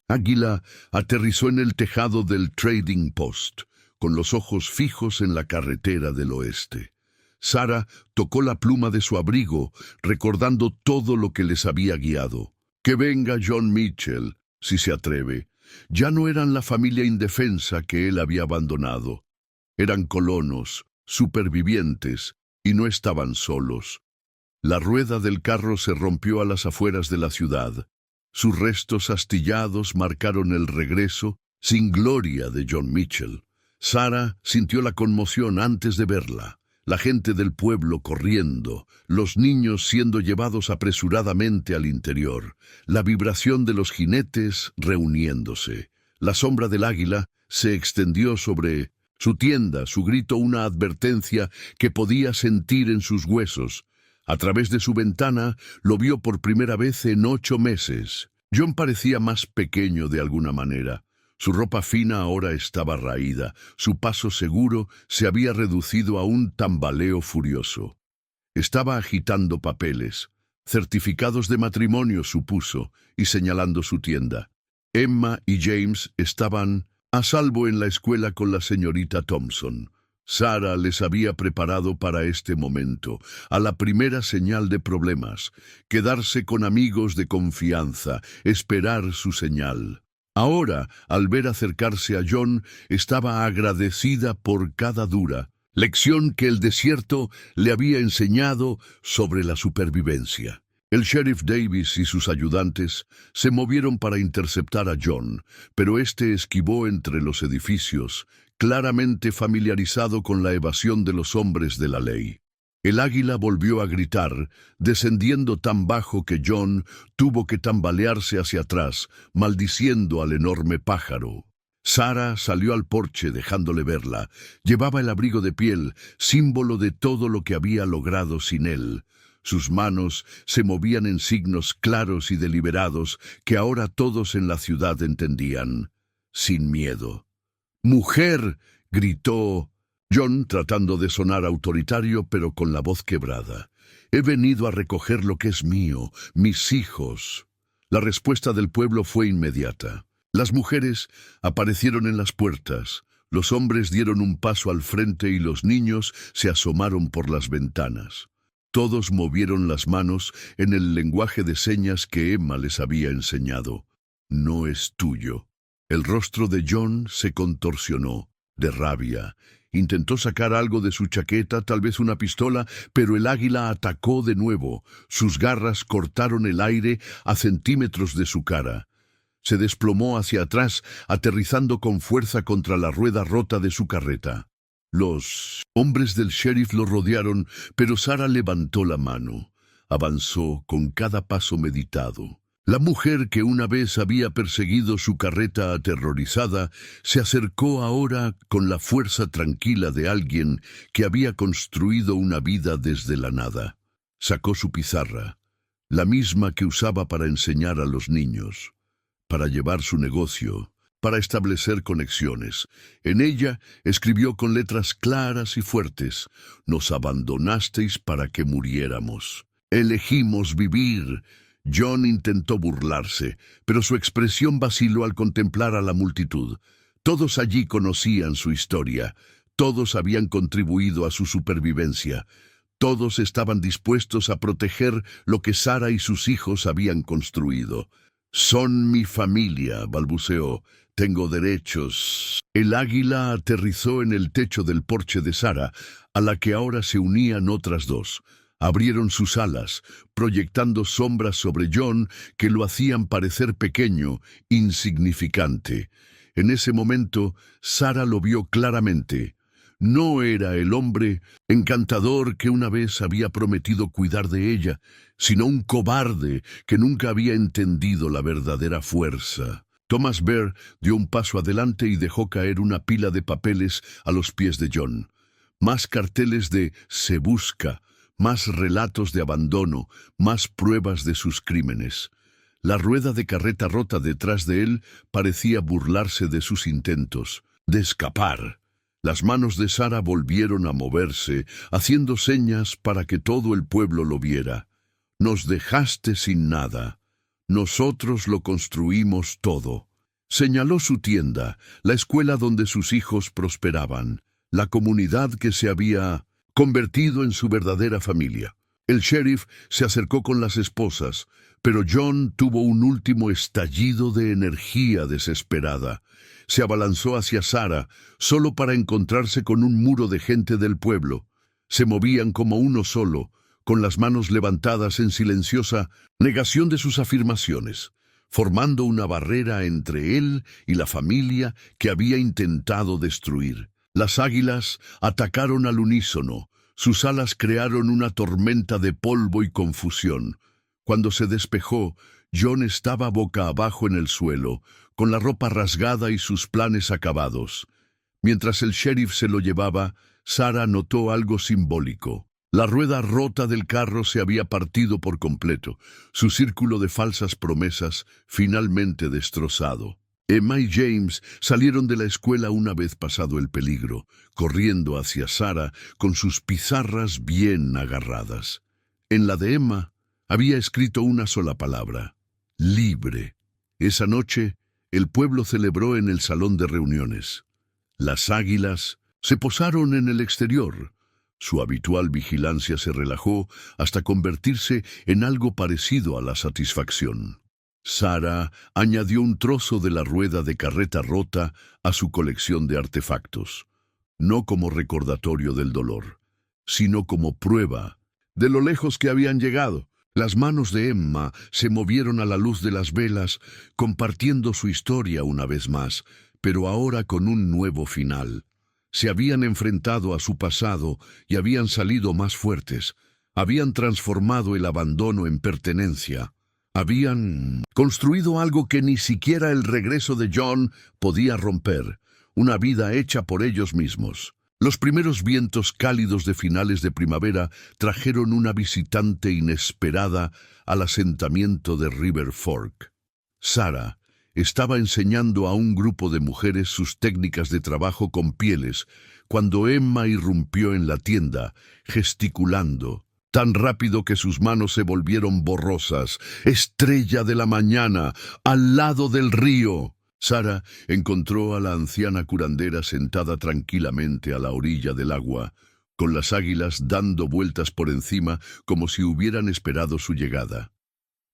águila aterrizó en el tejado del Trading Post, con los ojos fijos en la carretera del oeste. Sara tocó la pluma de su abrigo, recordando todo lo que les había guiado. Que venga John Mitchell, si se atreve. Ya no eran la familia indefensa que él había abandonado. Eran colonos, supervivientes, y no estaban solos. La rueda del carro se rompió a las afueras de la ciudad. Sus restos astillados marcaron el regreso, sin gloria, de John Mitchell. Sara sintió la conmoción antes de verla. La gente del pueblo corriendo, los niños siendo llevados apresuradamente al interior, la vibración de los jinetes reuniéndose. La sombra del águila se extendió sobre su tienda, su grito una advertencia que podía sentir en sus huesos. A través de su ventana lo vio por primera vez en 8 meses. John parecía más pequeño de alguna manera. Su ropa fina ahora estaba raída, su paso seguro se había reducido a un tambaleo furioso. Estaba agitando papeles, certificados de matrimonio supuso, y señalando su tienda. Emma y James estaban a salvo en la escuela con la señorita Thompson. Sara les había preparado para este momento, a la primera señal de problemas, quedarse con amigos de confianza, esperar su señal. Ahora, al ver acercarse a John, estaba agradecida por cada dura lección que el desierto le había enseñado sobre la supervivencia. El sheriff Davis y sus ayudantes se movieron para interceptar a John, pero éste esquivó entre los edificios, claramente familiarizado con la evasión de los hombres de la ley. El águila volvió a gritar, descendiendo tan bajo que John tuvo que tambalearse hacia atrás, maldiciendo al enorme pájaro. Sara salió al porche dejándole verla. Llevaba el abrigo de piel, símbolo de todo lo que había logrado sin él. Sus manos se movían en signos claros y deliberados que ahora todos en la ciudad entendían. Sin miedo. ¡Mujer!, gritó John, tratando de sonar autoritario, pero con la voz quebrada. «He venido a recoger lo que es mío, mis hijos». La respuesta del pueblo fue inmediata. Las mujeres aparecieron en las puertas, los hombres dieron un paso al frente y los niños se asomaron por las ventanas. Todos movieron las manos en el lenguaje de señas que Emma les había enseñado. «No es tuyo». El rostro de John se contorsionó, de rabia. Intentó sacar algo de su chaqueta, tal vez una pistola, pero el águila atacó de nuevo. Sus garras cortaron el aire a centímetros de su cara. Se desplomó hacia atrás, aterrizando con fuerza contra la rueda rota de su carreta. Los hombres del sheriff lo rodearon, pero Sara levantó la mano. Avanzó con cada paso meditado. La mujer que una vez había perseguido su carreta aterrorizada se acercó ahora con la fuerza tranquila de alguien que había construido una vida desde la nada. Sacó su pizarra, la misma que usaba para enseñar a los niños, para llevar su negocio, para establecer conexiones. En ella escribió con letras claras y fuertes: «Nos abandonasteis para que muriéramos. Elegimos vivir». John intentó burlarse, pero su expresión vaciló al contemplar a la multitud. Todos allí conocían su historia, todos habían contribuido a su supervivencia, Todos estaban dispuestos a proteger lo que Sara y sus hijos habían construido. «Son mi familia», balbuceó. «Tengo derechos». El águila aterrizó en el techo del porche de Sara, a la que ahora se unían otras dos. Abrieron sus alas, proyectando sombras sobre John que lo hacían parecer pequeño, insignificante. En ese momento, Sara lo vio claramente. No era el hombre encantador que una vez había prometido cuidar de ella, sino un cobarde que nunca había entendido la verdadera fuerza. Thomas Bear dio un paso adelante y dejó caer una pila de papeles a los pies de John. Más carteles de «Se busca», más relatos de abandono, más pruebas de sus crímenes. La rueda de carreta rota detrás de él parecía burlarse de sus intentos de escapar. Las manos de Sara volvieron a moverse, haciendo señas para que todo el pueblo lo viera. «Nos dejaste sin nada. Nosotros lo construimos todo». Señaló su tienda, la escuela donde sus hijos prosperaban, la comunidad que se había convertido en su verdadera familia. El sheriff se acercó con las esposas, pero John tuvo un último estallido de energía desesperada. Se abalanzó hacia Sara, solo para encontrarse con un muro de gente del pueblo. Se movían como uno solo, con las manos levantadas en silenciosa negación de sus afirmaciones, formando una barrera entre él y la familia que había intentado destruir. Las águilas atacaron al unísono. Sus alas crearon una tormenta de polvo y confusión. Cuando se despejó, John estaba boca abajo en el suelo, con la ropa rasgada y sus planes acabados. Mientras el sheriff se lo llevaba, Sara notó algo simbólico. La rueda rota del carro se había partido por completo, su círculo de falsas promesas finalmente destrozado. Emma y James salieron de la escuela una vez pasado el peligro, corriendo hacia Sara con sus pizarras bien agarradas. En la de Emma había escrito una sola palabra: libre. Esa noche, el pueblo celebró en el salón de reuniones. Las águilas se posaron en el exterior. Su habitual vigilancia se relajó hasta convertirse en algo parecido a la satisfacción. Sara añadió un trozo de la rueda de carreta rota a su colección de artefactos, no como recordatorio del dolor, sino como prueba de lo lejos que habían llegado. Las manos de Emma se movieron a la luz de las velas, compartiendo su historia una vez más, pero ahora con un nuevo final. Se habían enfrentado a su pasado y habían salido más fuertes. Habían transformado el abandono en pertenencia. Habían construido algo que ni siquiera el regreso de John podía romper, una vida hecha por ellos mismos. Los primeros vientos cálidos de finales de primavera trajeron una visitante inesperada al asentamiento de River Fork. Sara estaba enseñando a un grupo de mujeres sus técnicas de trabajo con pieles cuando Emma irrumpió en la tienda, gesticulando, tan rápido que sus manos se volvieron borrosas. «Estrella de la mañana, al lado del río». Sara encontró a la anciana curandera sentada tranquilamente a la orilla del agua, con las águilas dando vueltas por encima como si hubieran esperado su llegada.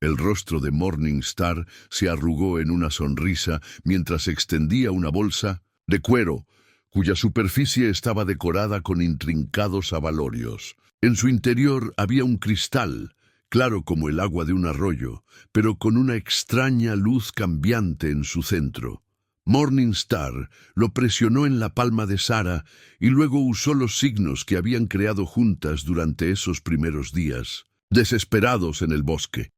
El rostro de Morning Star se arrugó en una sonrisa mientras extendía una bolsa de cuero, cuya superficie estaba decorada con intrincados abalorios. En su interior había un cristal, claro como el agua de un arroyo, pero con una extraña luz cambiante en su centro. Morning Star lo presionó en la palma de Sara y luego usó los signos que habían creado juntas durante esos primeros días, desesperados en el bosque.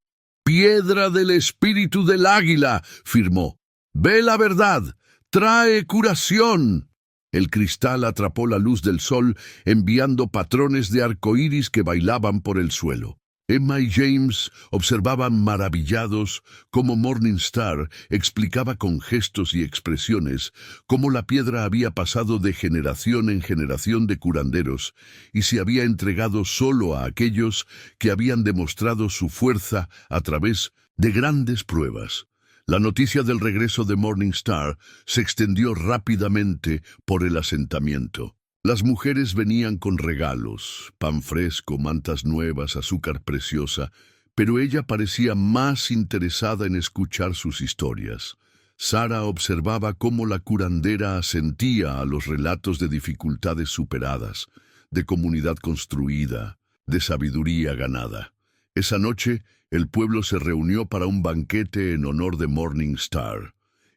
«Piedra del espíritu del águila», firmó. «Ve la verdad, trae curación». El cristal atrapó la luz del sol, enviando patrones de arcoíris que bailaban por el suelo. Emma y James observaban maravillados cómo Morning Star explicaba con gestos y expresiones cómo la piedra había pasado de generación en generación de curanderos y se había entregado solo a aquellos que habían demostrado su fuerza a través de grandes pruebas. La noticia del regreso de Morning Star se extendió rápidamente por el asentamiento. Las mujeres venían con regalos, pan fresco, mantas nuevas, azúcar preciosa, pero ella parecía más interesada en escuchar sus historias. Sara observaba cómo la curandera asentía a los relatos de dificultades superadas, de comunidad construida, de sabiduría ganada. Esa noche, el pueblo se reunió para un banquete en honor de Morning Star.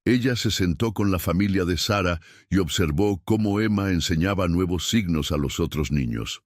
Ella se sentó con la familia de Sara y observó cómo Emma enseñaba nuevos signos a los otros niños.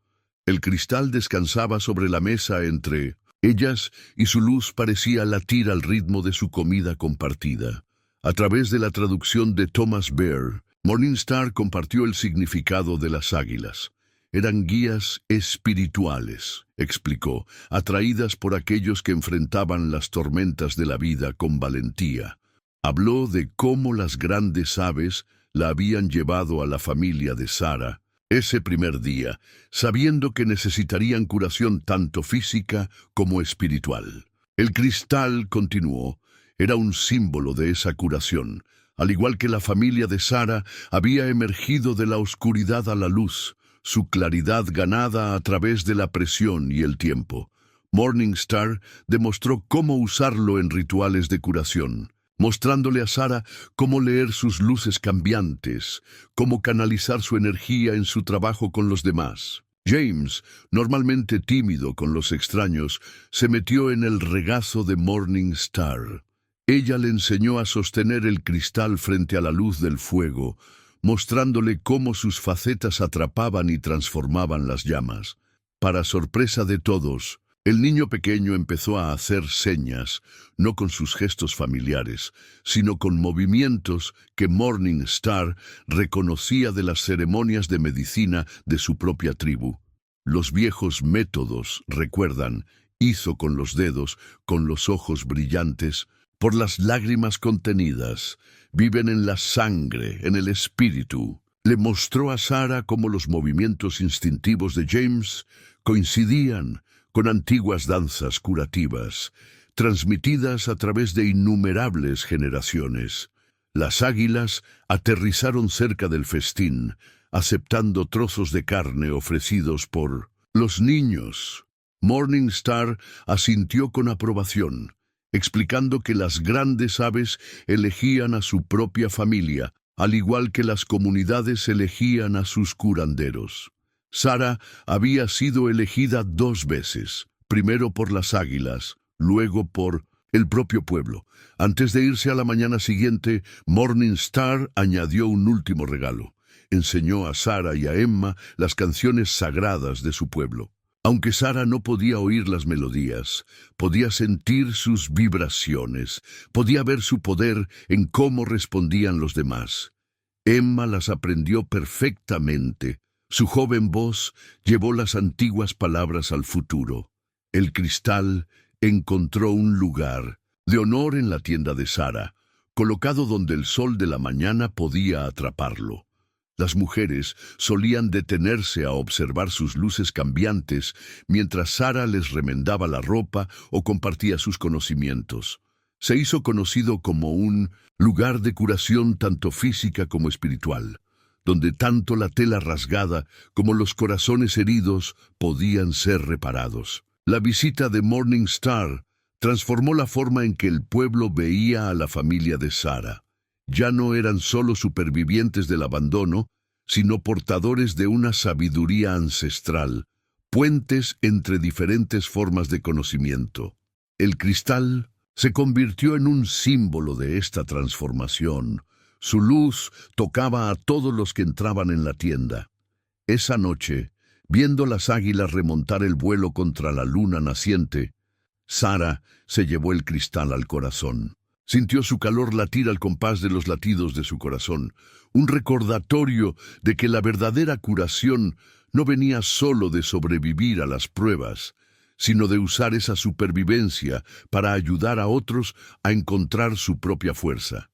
El cristal descansaba sobre la mesa entre ellas y su luz parecía latir al ritmo de su comida compartida. A través de la traducción de Thomas Bear, Morningstar compartió el significado de las águilas. Eran guías espirituales, explicó, atraídas por aquellos que enfrentaban las tormentas de la vida con valentía. Habló de cómo las grandes aves la habían llevado a la familia de Sara ese primer día, sabiendo que necesitarían curación tanto física como espiritual. El cristal, continuó, era un símbolo de esa curación. Al igual que la familia de Sara, había emergido de la oscuridad a la luz, su claridad ganada a través de la presión y el tiempo. Morningstar demostró cómo usarlo en rituales de curación, mostrándole a Sara cómo leer sus luces cambiantes, cómo canalizar su energía en su trabajo con los demás. James, normalmente tímido con los extraños, se metió en el regazo de Morningstar. Ella le enseñó a sostener el cristal frente a la luz del fuego, mostrándole cómo sus facetas atrapaban y transformaban las llamas. Para sorpresa de todos, el niño pequeño empezó a hacer señas, no con sus gestos familiares, sino con movimientos que Morningstar reconocía de las ceremonias de medicina de su propia tribu. Los viejos métodos, recuerdan, hizo con los dedos, con los ojos brillantes, por las lágrimas contenidas, viven en la sangre, en el espíritu. Le mostró a Sara cómo los movimientos instintivos de James coincidían con antiguas danzas curativas, transmitidas a través de innumerables generaciones. Las águilas aterrizaron cerca del festín, aceptando trozos de carne ofrecidos por los niños. Morningstar asintió con aprobación, explicando que las grandes aves elegían a su propia familia, al igual que las comunidades elegían a sus curanderos. Sara había sido elegida 2 veces, primero por las águilas, luego por el propio pueblo. Antes de irse a la mañana siguiente, Morningstar añadió un último regalo. Enseñó a Sara y a Emma las canciones sagradas de su pueblo. Aunque Sara no podía oír las melodías, podía sentir sus vibraciones, podía ver su poder en cómo respondían los demás. Emma las aprendió perfectamente. Su joven voz llevó las antiguas palabras al futuro. El cristal encontró un lugar de honor en la tienda de Sara, colocado donde el sol de la mañana podía atraparlo. Las mujeres solían detenerse a observar sus luces cambiantes mientras Sara les remendaba la ropa o compartía sus conocimientos. Se hizo conocido como un lugar de curación tanto física como espiritual, donde tanto la tela rasgada como los corazones heridos podían ser reparados. La visita de Morningstar transformó la forma en que el pueblo veía a la familia de Sara. Ya no eran solo supervivientes del abandono, sino portadores de una sabiduría ancestral, puentes entre diferentes formas de conocimiento. El cristal se convirtió en un símbolo de esta transformación. Su luz tocaba a todos los que entraban en la tienda. Esa noche, viendo las águilas remontar el vuelo contra la luna naciente, Sara se llevó el cristal al corazón. Sintió su calor latir al compás de los latidos de su corazón, un recordatorio de que la verdadera curación no venía solo de sobrevivir a las pruebas, sino de usar esa supervivencia para ayudar a otros a encontrar su propia fuerza.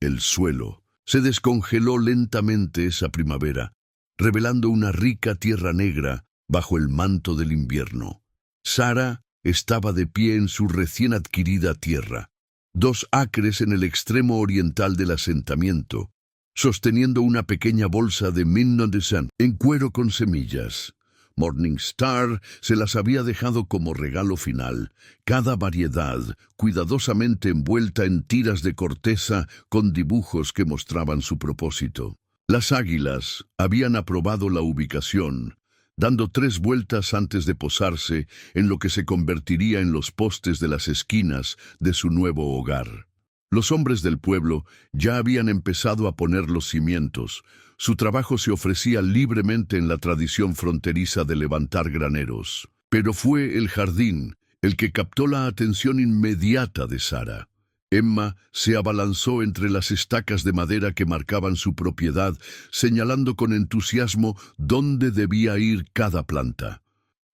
El suelo se descongeló lentamente esa primavera, revelando una rica tierra negra bajo el manto del invierno. Sara estaba de pie en su recién adquirida tierra, 2 acres en el extremo oriental del asentamiento, sosteniendo una pequeña bolsa de Mignon de Saint en cuero con semillas. Morningstar se las había dejado como regalo final, cada variedad cuidadosamente envuelta en tiras de corteza con dibujos que mostraban su propósito. Las águilas habían aprobado la ubicación, dando 3 vueltas antes de posarse en lo que se convertiría en los postes de las esquinas de su nuevo hogar. Los hombres del pueblo ya habían empezado a poner los cimientos. Su trabajo se ofrecía libremente en la tradición fronteriza de levantar graneros. Pero fue el jardín el que captó la atención inmediata de Sara. Emma se abalanzó entre las estacas de madera que marcaban su propiedad, señalando con entusiasmo dónde debía ir cada planta.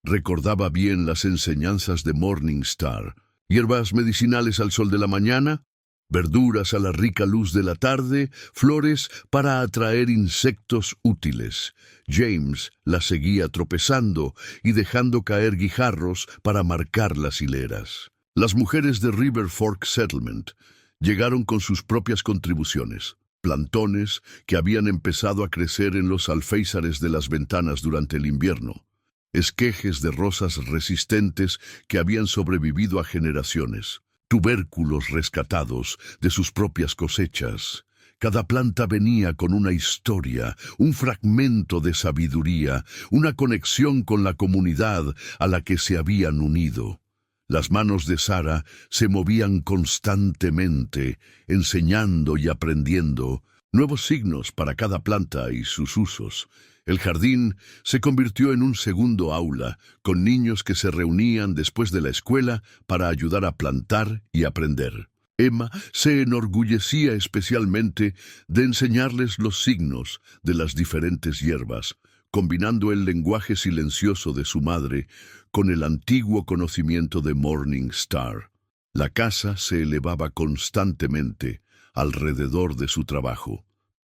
Recordaba bien las enseñanzas de Morningstar: hierbas medicinales al sol de la mañana, verduras a la rica luz de la tarde, flores para atraer insectos útiles. James la seguía tropezando y dejando caer guijarros para marcar las hileras. Las mujeres de River Fork Settlement llegaron con sus propias contribuciones: plantones que habían empezado a crecer en los alféizares de las ventanas durante el invierno, esquejes de rosas resistentes que habían sobrevivido a generaciones, tubérculos rescatados de sus propias cosechas. Cada planta venía con una historia, un fragmento de sabiduría, una conexión con la comunidad a la que se habían unido. Las manos de Sara se movían constantemente, enseñando y aprendiendo nuevos signos para cada planta y sus usos. El jardín se convirtió en un segundo aula, con niños que se reunían después de la escuela para ayudar a plantar y aprender. Emma se enorgullecía especialmente de enseñarles los signos de las diferentes hierbas, combinando el lenguaje silencioso de su madre con el antiguo conocimiento de Morningstar. La casa se elevaba constantemente alrededor de su trabajo.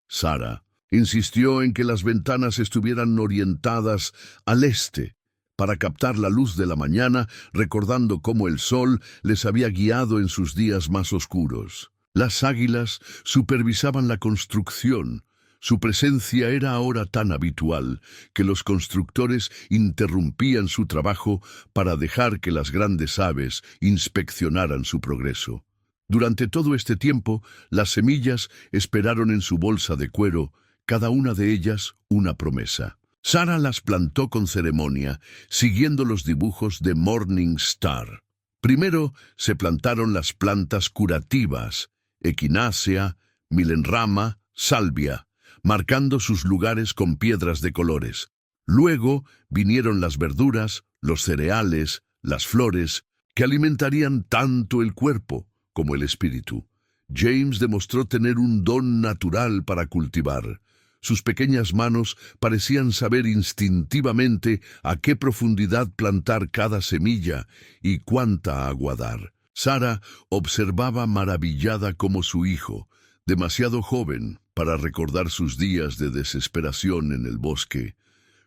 Sara insistió en que las ventanas estuvieran orientadas al este para captar la luz de la mañana, recordando cómo el sol les había guiado en sus días más oscuros. Las águilas supervisaban la construcción. Su presencia era ahora tan habitual que los constructores interrumpían su trabajo para dejar que las grandes aves inspeccionaran su progreso. Durante todo este tiempo, las semillas esperaron en su bolsa de cuero, cada una de ellas una promesa. Sara las plantó con ceremonia, siguiendo los dibujos de Morningstar. Primero se plantaron las plantas curativas: equinácea, milenrama, salvia, marcando sus lugares con piedras de colores. Luego vinieron las verduras, los cereales, las flores, que alimentarían tanto el cuerpo como el espíritu. James demostró tener un don natural para cultivar. Sus pequeñas manos parecían saber instintivamente a qué profundidad plantar cada semilla y cuánta agua dar. Sara observaba maravillada cómo su hijo, demasiado joven para recordar sus días de desesperación en el bosque,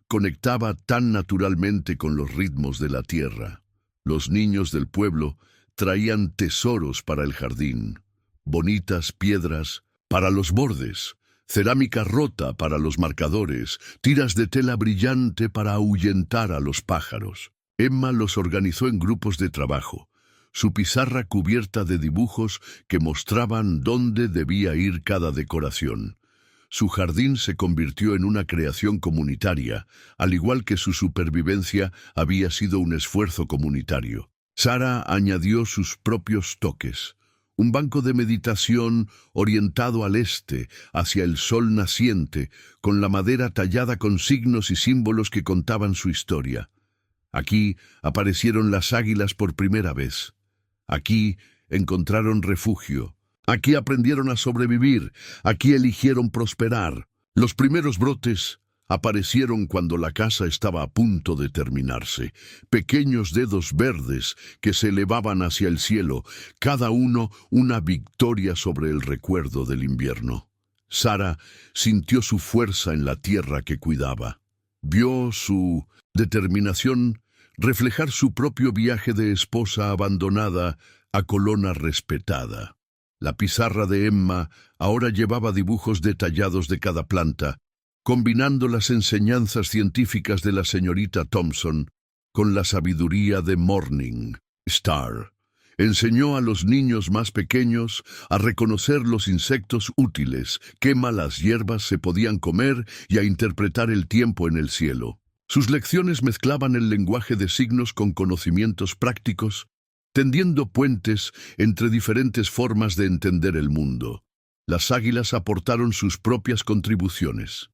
conectaba tan naturalmente con los ritmos de la tierra. Los niños del pueblo traían tesoros para el jardín: bonitas piedras para los bordes, cerámica rota para los marcadores, tiras de tela brillante para ahuyentar a los pájaros. Emma los organizó en grupos de trabajo, su pizarra cubierta de dibujos que mostraban dónde debía ir cada decoración. Su jardín se convirtió en una creación comunitaria, al igual que su supervivencia había sido un esfuerzo comunitario. Sara añadió sus propios toques: un banco de meditación orientado al este, hacia el sol naciente, con la madera tallada con signos y símbolos que contaban su historia. Aquí aparecieron las águilas por primera vez. Aquí encontraron refugio. Aquí aprendieron a sobrevivir. Aquí eligieron prosperar. Los primeros brotes aparecieron cuando la casa estaba a punto de terminarse. Pequeños dedos verdes que se elevaban hacia el cielo, cada uno una victoria sobre el recuerdo del invierno. Sara sintió su fuerza en la tierra que cuidaba. Vio su determinación reflejar su propio viaje de esposa abandonada a colona respetada. La pizarra de Emma ahora llevaba dibujos detallados de cada planta, combinando las enseñanzas científicas de la señorita Thompson con la sabiduría de Morning Star. Enseñó a los niños más pequeños a reconocer los insectos útiles, qué malas hierbas se podían comer y a interpretar el tiempo en el cielo. Sus lecciones mezclaban el lenguaje de signos con conocimientos prácticos, tendiendo puentes entre diferentes formas de entender el mundo. Las águilas aportaron sus propias contribuciones,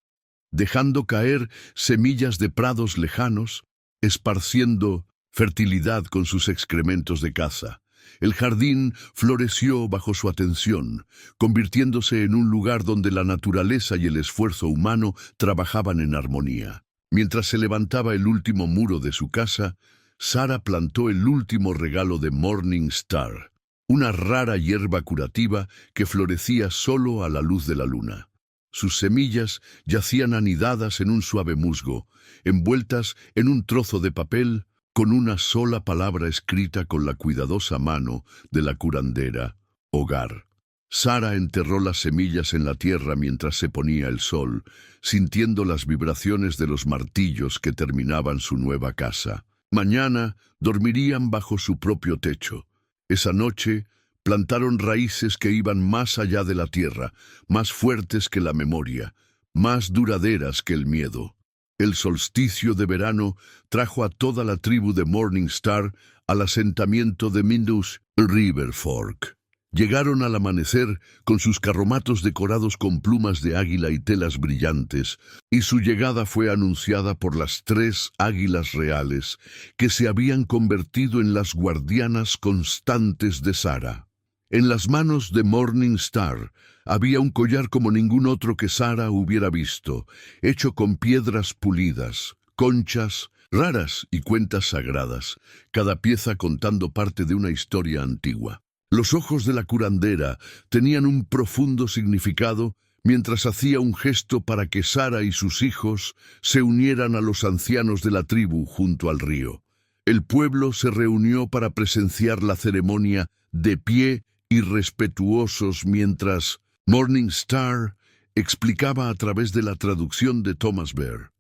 dejando caer semillas de prados lejanos, esparciendo fertilidad con sus excrementos de caza. El jardín floreció bajo su atención, convirtiéndose en un lugar donde la naturaleza y el esfuerzo humano trabajaban en armonía. Mientras se levantaba el último muro de su casa, Sara plantó el último regalo de Morning Star, una rara hierba curativa que florecía solo a la luz de la luna. Sus semillas yacían anidadas en un suave musgo, envueltas en un trozo de papel con una sola palabra escrita con la cuidadosa mano de la curandera: hogar. Sara enterró las semillas en la tierra mientras se ponía el sol, sintiendo las vibraciones de los martillos que terminaban su nueva casa. Mañana dormirían bajo su propio techo. Esa noche plantaron raíces que iban más allá de la tierra, más fuertes que la memoria, más duraderas que el miedo. El solsticio de verano trajo a toda la tribu de Morning Star al asentamiento de Mindus River Fork. Llegaron al amanecer con sus carromatos decorados con plumas de águila y telas brillantes, y su llegada fue anunciada por las 3 águilas reales, que se habían convertido en las guardianas constantes de Sara. En las manos de Morning Star había un collar como ningún otro que Sara hubiera visto, hecho con piedras pulidas, conchas raras y cuentas sagradas, cada pieza contando parte de una historia antigua. Los ojos de la curandera tenían un profundo significado mientras hacía un gesto para que Sara y sus hijos se unieran a los ancianos de la tribu junto al río. El pueblo se reunió para presenciar la ceremonia de pie y respetuosos mientras Morning Star explicaba a través de la traducción de Thomas Bear: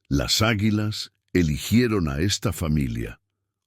las águilas eligieron a esta familia.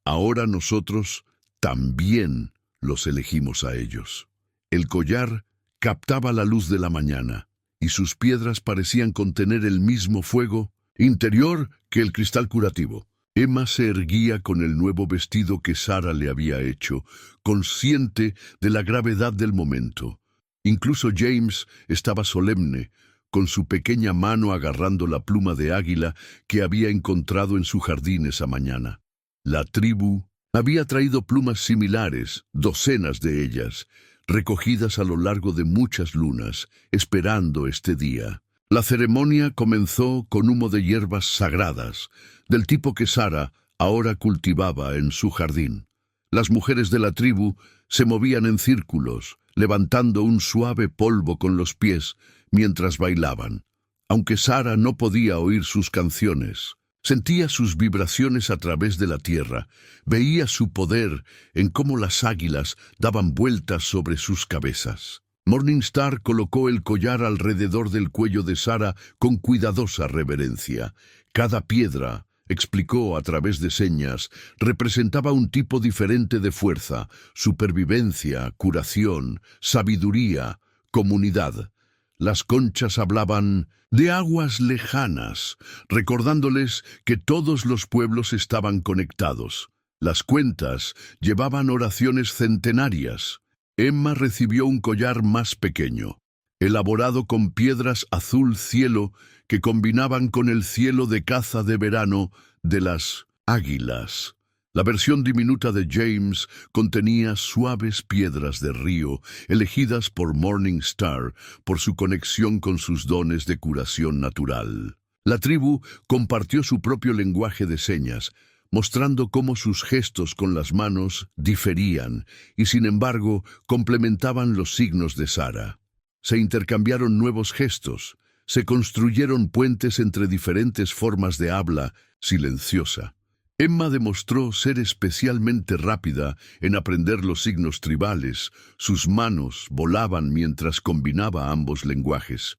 Ahora nosotros también los elegimos a ellos. El collar captaba la luz de la mañana, y sus piedras parecían contener el mismo fuego interior que el cristal curativo. Emma se erguía con el nuevo vestido que Sara le había hecho, consciente de la gravedad del momento. Incluso James estaba solemne, con su pequeña mano agarrando la pluma de águila que había encontrado en su jardín esa mañana. La tribu había traído plumas similares, docenas de ellas, recogidas a lo largo de muchas lunas, esperando este día. La ceremonia comenzó con humo de hierbas sagradas, del tipo que Sara ahora cultivaba en su jardín. Las mujeres de la tribu se movían en círculos, levantando un suave polvo con los pies mientras bailaban. Aunque Sara no podía oír sus canciones, sentía sus vibraciones a través de la tierra, veía su poder en cómo las águilas daban vueltas sobre sus cabezas. Morning Star colocó el collar alrededor del cuello de Sara con cuidadosa reverencia. Cada piedra, explicó a través de señas, representaba un tipo diferente de fuerza: supervivencia, curación, sabiduría, comunidad. Las conchas hablaban de aguas lejanas, recordándoles que todos los pueblos estaban conectados. Las cuentas llevaban oraciones centenarias. Emma recibió un collar más pequeño, elaborado con piedras azul cielo que combinaban con el cielo de caza de verano de las águilas. La versión diminuta de James contenía suaves piedras de río, elegidas por Morning Star por su conexión con sus dones de curación natural. La tribu compartió su propio lenguaje de señas, mostrando cómo sus gestos con las manos diferían y, sin embargo, complementaban los signos de Sara. Se intercambiaron nuevos gestos, se construyeron puentes entre diferentes formas de habla silenciosa. Emma demostró ser especialmente rápida en aprender los signos tribales. Sus manos volaban mientras combinaba ambos lenguajes.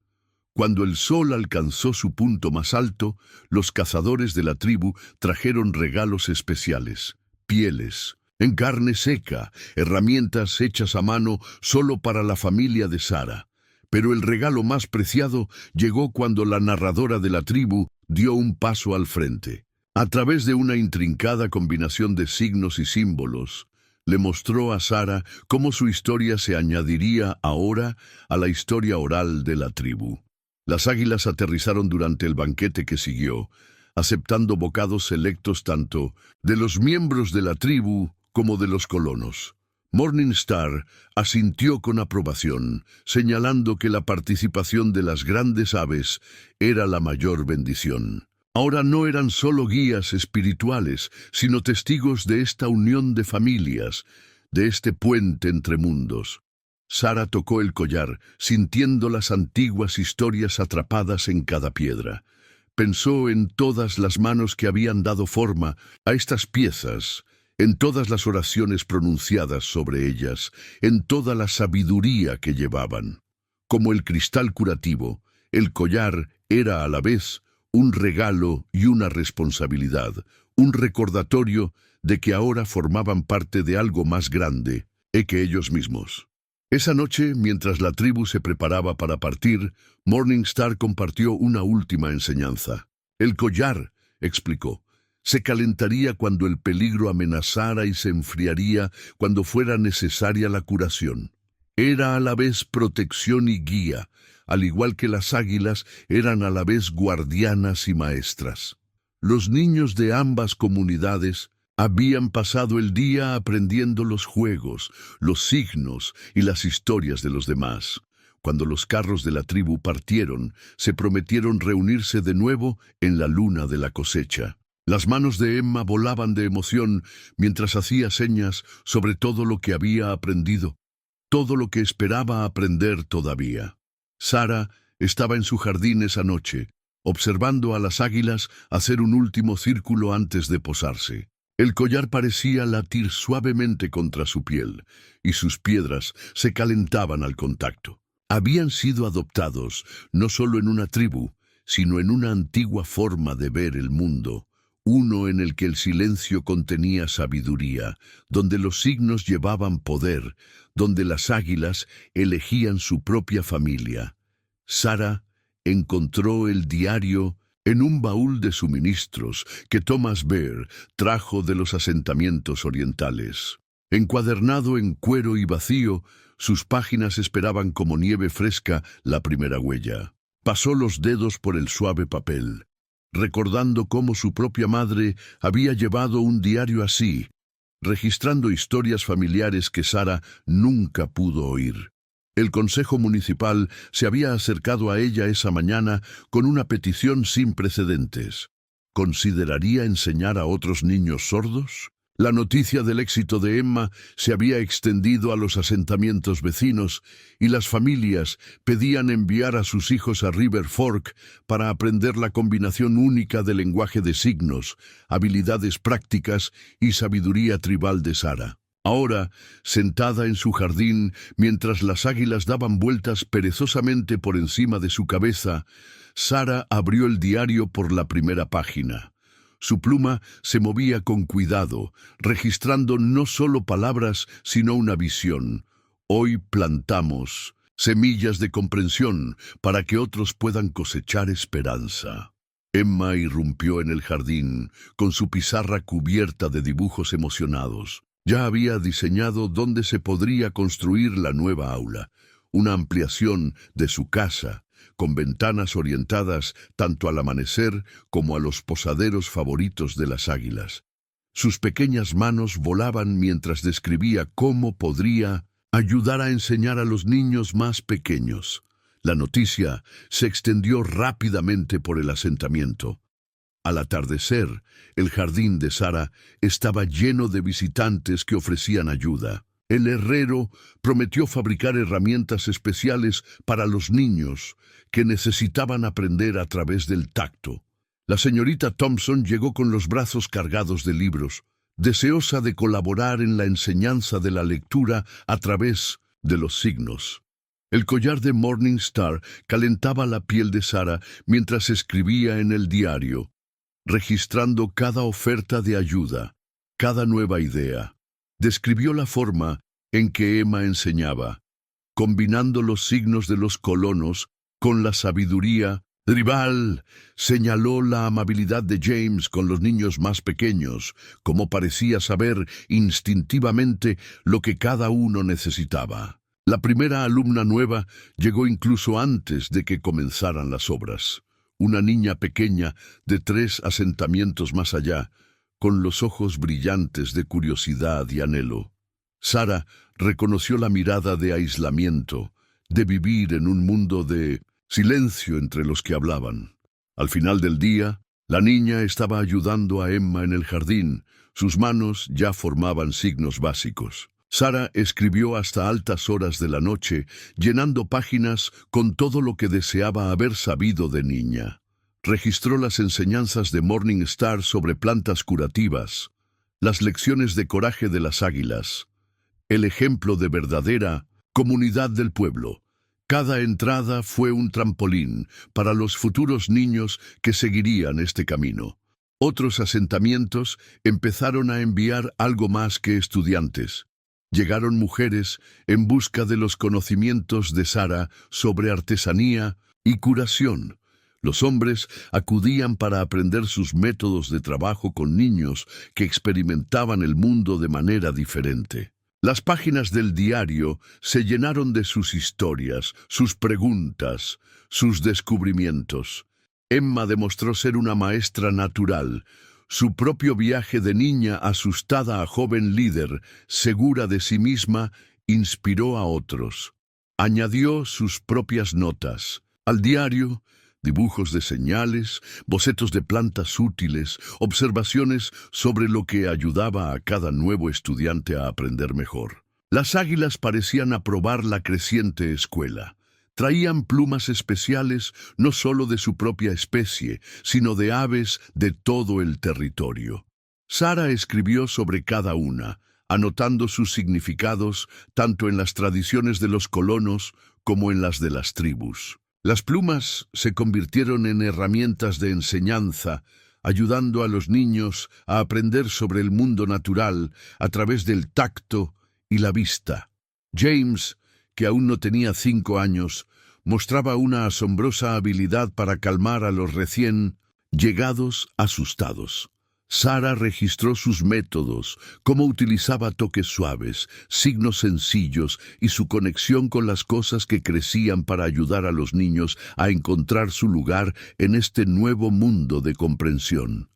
Cuando el sol alcanzó su punto más alto, los cazadores de la tribu trajeron regalos especiales: pieles, en carne seca, herramientas hechas a mano solo para la familia de Sara. Pero el regalo más preciado llegó cuando la narradora de la tribu dio un paso al frente. A través de una intrincada combinación de signos y símbolos, le mostró a Sara cómo su historia se añadiría ahora a la historia oral de la tribu. Las águilas aterrizaron durante el banquete que siguió, aceptando bocados selectos tanto de los miembros de la tribu como de los colonos. Morningstar asintió con aprobación, señalando que la participación de las grandes aves era la mayor bendición. Ahora no eran solo guías espirituales, sino testigos de esta unión de familias, de este puente entre mundos. Sara tocó el collar, sintiendo las antiguas historias atrapadas en cada piedra. Pensó en todas las manos que habían dado forma a estas piezas, en todas las oraciones pronunciadas sobre ellas, en toda la sabiduría que llevaban. Como el cristal curativo, el collar era a la vez un regalo y una responsabilidad, un recordatorio de que ahora formaban parte de algo más grande que ellos mismos. Esa noche, mientras la tribu se preparaba para partir, Morningstar compartió una última enseñanza. El collar, explicó, se calentaría cuando el peligro amenazara y se enfriaría cuando fuera necesaria la curación. Era a la vez protección y guía, al igual que las águilas eran a la vez guardianas y maestras. Los niños de ambas comunidades habían pasado el día aprendiendo los juegos, los signos y las historias de los demás. Cuando los carros de la tribu partieron, se prometieron reunirse de nuevo en la luna de la cosecha. Las manos de Emma volaban de emoción mientras hacía señas sobre todo lo que había aprendido, todo lo que esperaba aprender todavía. Sara estaba en su jardín esa noche, observando a las águilas hacer un último círculo antes de posarse. El collar parecía latir suavemente contra su piel, y sus piedras se calentaban al contacto. Habían sido adoptados no solo en una tribu, sino en una antigua forma de ver el mundo, uno en el que el silencio contenía sabiduría, donde los signos llevaban poder, donde las águilas elegían su propia familia. Sara encontró el diario en un baúl de suministros que Thomas Bear trajo de los asentamientos orientales. Encuadernado en cuero y vacío, sus páginas esperaban como nieve fresca la primera huella. Pasó los dedos por el suave papel, recordando cómo su propia madre había llevado un diario así, registrando historias familiares que Sara nunca pudo oír. El Consejo Municipal se había acercado a ella esa mañana con una petición sin precedentes. ¿Consideraría enseñar a otros niños sordos? La noticia del éxito de Emma se había extendido a los asentamientos vecinos y las familias pedían enviar a sus hijos a River Fork para aprender la combinación única de lenguaje de signos, habilidades prácticas y sabiduría tribal de Sara. Ahora, sentada en su jardín, mientras las águilas daban vueltas perezosamente por encima de su cabeza, Sara abrió el diario por la primera página. Su pluma se movía con cuidado, registrando no solo palabras, sino una visión. Hoy plantamos semillas de comprensión para que otros puedan cosechar esperanza. Emma irrumpió en el jardín, con su pizarra cubierta de dibujos emocionados. Ya había diseñado dónde se podría construir la nueva aula, una ampliación de su casa, con ventanas orientadas tanto al amanecer como a los posaderos favoritos de las águilas. Sus pequeñas manos volaban mientras describía cómo podría ayudar a enseñar a los niños más pequeños. La noticia se extendió rápidamente por el asentamiento. Al atardecer, el jardín de Sara estaba lleno de visitantes que ofrecían ayuda. El herrero prometió fabricar herramientas especiales para los niños que necesitaban aprender a través del tacto. La señorita Thompson llegó con los brazos cargados de libros, deseosa de colaborar en la enseñanza de la lectura a través de los signos. El collar de Morning Star calentaba la piel de Sara mientras escribía en el diario, registrando cada oferta de ayuda, cada nueva idea. Describió la forma en que Emma enseñaba, combinando los signos de los colonos con la sabiduría tribal. Señaló la amabilidad de James con los niños más pequeños, como parecía saber instintivamente lo que cada uno necesitaba. La primera alumna nueva llegó incluso antes de que comenzaran las obras. Una niña pequeña de 3 asentamientos más allá, con los ojos brillantes de curiosidad y anhelo. Sara reconoció la mirada de aislamiento, de vivir en un mundo de silencio entre los que hablaban. Al final del día, la niña estaba ayudando a Emma en el jardín. Sus manos ya formaban signos básicos. Sara escribió hasta altas horas de la noche, llenando páginas con todo lo que deseaba haber sabido de niña. Registró las enseñanzas de Morning Star sobre plantas curativas, las lecciones de coraje de las águilas, el ejemplo de verdadera comunidad del pueblo. Cada entrada fue un trampolín para los futuros niños que seguirían este camino. Otros asentamientos empezaron a enviar algo más que estudiantes. Llegaron mujeres en busca de los conocimientos de Sara sobre artesanía y curación. Los hombres acudían para aprender sus métodos de trabajo con niños que experimentaban el mundo de manera diferente. Las páginas del diario se llenaron de sus historias, sus preguntas, sus descubrimientos. Emma demostró ser una maestra natural. Su propio viaje de niña asustada a joven líder, segura de sí misma, inspiró a otros. Añadió sus propias notas al diario, dibujos de señales, bocetos de plantas útiles, observaciones sobre lo que ayudaba a cada nuevo estudiante a aprender mejor. Las águilas parecían aprobar la creciente escuela. Traían plumas especiales no solo de su propia especie, sino de aves de todo el territorio. Sara escribió sobre cada una, anotando sus significados tanto en las tradiciones de los colonos como en las de las tribus. Las plumas se convirtieron en herramientas de enseñanza, ayudando a los niños a aprender sobre el mundo natural a través del tacto y la vista. James, que aún no tenía 5 años, mostraba una asombrosa habilidad para calmar a los recién llegados asustados. Sara registró sus métodos, cómo utilizaba toques suaves, signos sencillos y su conexión con las cosas que crecían para ayudar a los niños a encontrar su lugar en este nuevo mundo de comprensión.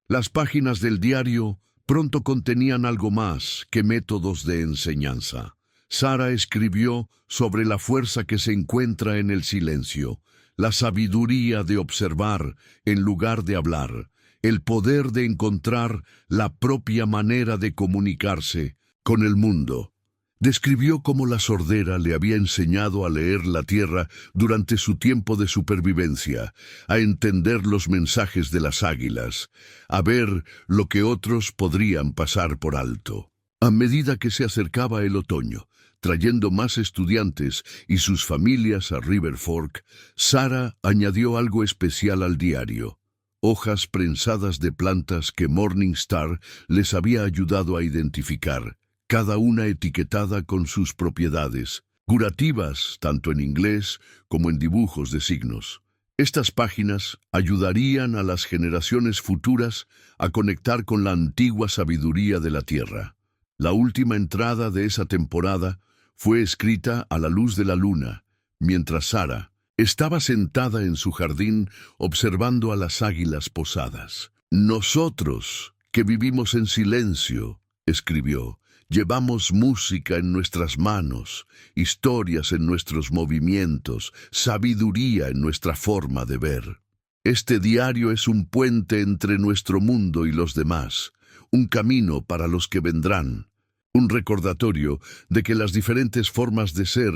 Las páginas del diario pronto contenían algo más que métodos de enseñanza. Sara escribió sobre la fuerza que se encuentra en el silencio, la sabiduría de observar en lugar de hablar, el poder de encontrar la propia manera de comunicarse con el mundo. Describió cómo la sordera le había enseñado a leer la tierra durante su tiempo de supervivencia, a entender los mensajes de las águilas, a ver lo que otros podrían pasar por alto. A medida que se acercaba el otoño, trayendo más estudiantes y sus familias a River Fork, Sara añadió algo especial al diario: hojas prensadas de plantas que Morning Star les había ayudado a identificar, cada una etiquetada con sus propiedades, curativas tanto en inglés como en dibujos de signos. Estas páginas ayudarían a las generaciones futuras a conectar con la antigua sabiduría de la tierra. La última entrada de esa temporada fue escrita a la luz de la luna, mientras Sara estaba sentada en su jardín observando a las águilas posadas. Nosotros, que vivimos en silencio, escribió, llevamos música en nuestras manos, historias en nuestros movimientos, sabiduría en nuestra forma de ver. Este diario es un puente entre nuestro mundo y los demás, un camino para los que vendrán. Un recordatorio de que las diferentes formas de ser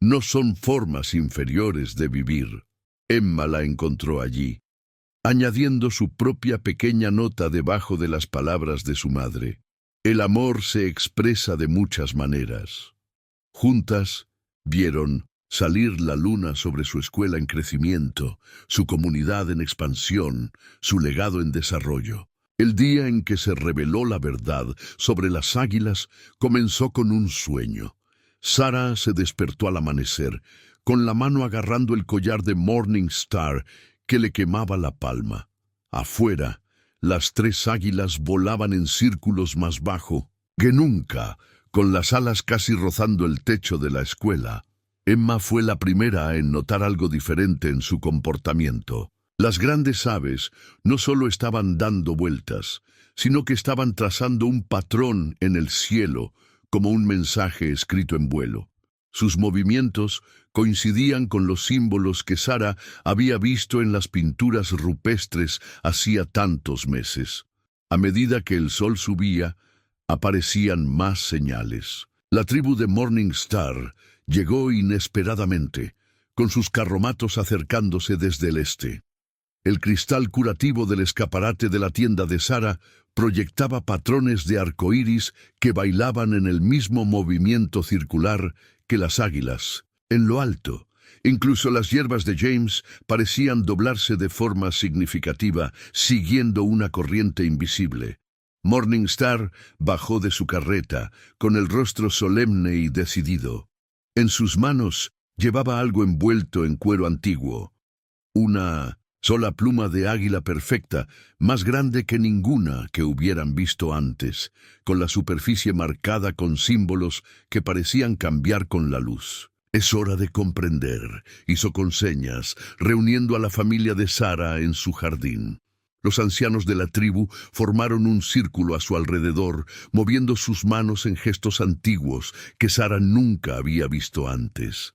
no son formas inferiores de vivir. Emma la encontró allí, añadiendo su propia pequeña nota debajo de las palabras de su madre. El amor se expresa de muchas maneras. Juntas vieron salir la luna sobre su escuela en crecimiento, su comunidad en expansión, su legado en desarrollo. El día en que se reveló la verdad sobre las águilas comenzó con un sueño. Sarah se despertó al amanecer, con la mano agarrando el collar de Morning Star que le quemaba la palma. Afuera, las 3 águilas volaban en círculos más bajo que nunca, con las alas casi rozando el techo de la escuela. Emma fue la primera en notar algo diferente en su comportamiento. Las grandes aves no solo estaban dando vueltas, sino que estaban trazando un patrón en el cielo, como un mensaje escrito en vuelo. Sus movimientos coincidían con los símbolos que Sarah había visto en las pinturas rupestres hacía tantos meses. A medida que el sol subía, aparecían más señales. La tribu de Morning Star llegó inesperadamente, con sus carromatos acercándose desde el este. El cristal curativo del escaparate de la tienda de Sarah proyectaba patrones de arcoíris que bailaban en el mismo movimiento circular que las águilas. En lo alto, incluso las hierbas de James parecían doblarse de forma significativa, siguiendo una corriente invisible. Morning Star bajó de su carreta, con el rostro solemne y decidido. En sus manos llevaba algo envuelto en cuero antiguo. Una sola pluma de águila perfecta, más grande que ninguna que hubieran visto antes, con la superficie marcada con símbolos que parecían cambiar con la luz. «Es hora de comprender», hizo con señas, reuniendo a la familia de Sarah en su jardín. Los ancianos de la tribu formaron un círculo a su alrededor, moviendo sus manos en gestos antiguos que Sarah nunca había visto antes.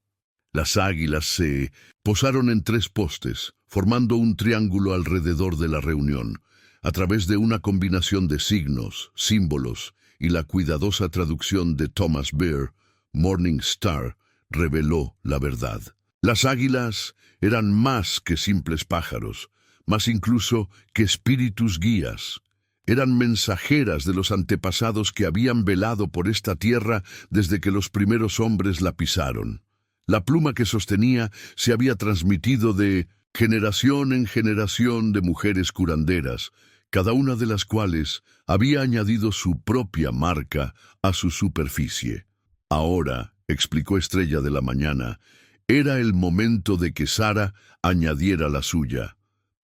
Las águilas se posaron en 3 postes, formando un triángulo alrededor de la reunión. A través de una combinación de signos, símbolos y la cuidadosa traducción de Thomas Beer, Morning Star reveló la verdad. Las águilas eran más que simples pájaros, más incluso que espíritus guías. Eran mensajeras de los antepasados que habían velado por esta tierra desde que los primeros hombres la pisaron. La pluma que sostenía se había transmitido de generación en generación de mujeres curanderas, cada una de las cuales había añadido su propia marca a su superficie. Ahora, explicó Estrella de la Mañana, era el momento de que Sarah añadiera la suya.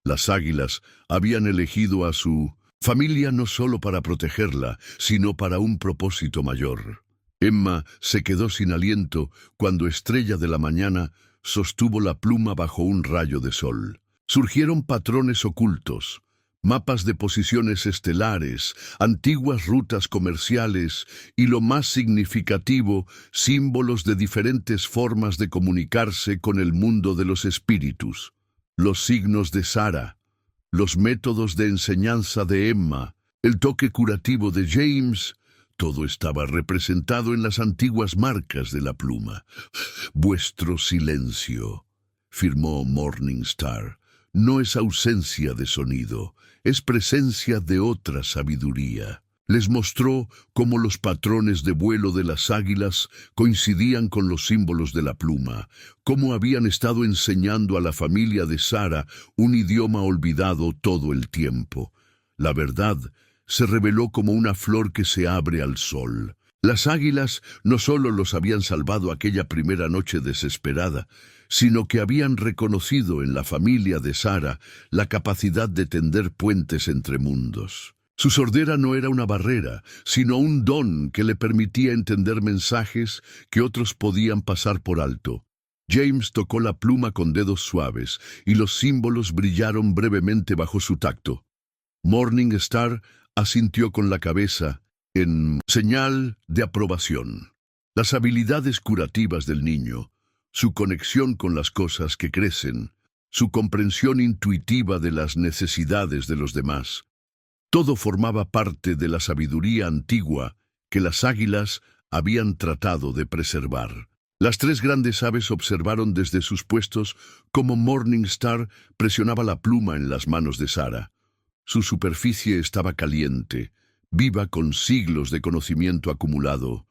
Las águilas habían elegido a su familia no solo para protegerla, sino para un propósito mayor. Emma se quedó sin aliento cuando Estrella de la Mañana sostuvo la pluma bajo un rayo de sol. Surgieron patrones ocultos, mapas de posiciones estelares, antiguas rutas comerciales y, lo más significativo, símbolos de diferentes formas de comunicarse con el mundo de los espíritus. Los signos de Sarah, los métodos de enseñanza de Emma, el toque curativo de James, todo estaba representado en las antiguas marcas de la pluma. «Vuestro silencio», firmó Morning Star, «no es ausencia de sonido, es presencia de otra sabiduría». Les mostró cómo los patrones de vuelo de las águilas coincidían con los símbolos de la pluma, cómo habían estado enseñando a la familia de Sarah un idioma olvidado todo el tiempo. La verdad se reveló como una flor que se abre al sol. Las águilas no solo los habían salvado aquella primera noche desesperada, sino que habían reconocido en la familia de Sarah la capacidad de tender puentes entre mundos. Su sordera no era una barrera, sino un don que le permitía entender mensajes que otros podían pasar por alto. James tocó la pluma con dedos suaves y los símbolos brillaron brevemente bajo su tacto. Morning Star asintió con la cabeza en señal de aprobación. Las habilidades curativas del niño, su conexión con las cosas que crecen, su comprensión intuitiva de las necesidades de los demás, todo formaba parte de la sabiduría antigua que las águilas habían tratado de preservar. Las tres grandes aves observaron desde sus puestos cómo Morningstar presionaba la pluma en las manos de Sara. Su superficie estaba caliente, viva con siglos de conocimiento acumulado.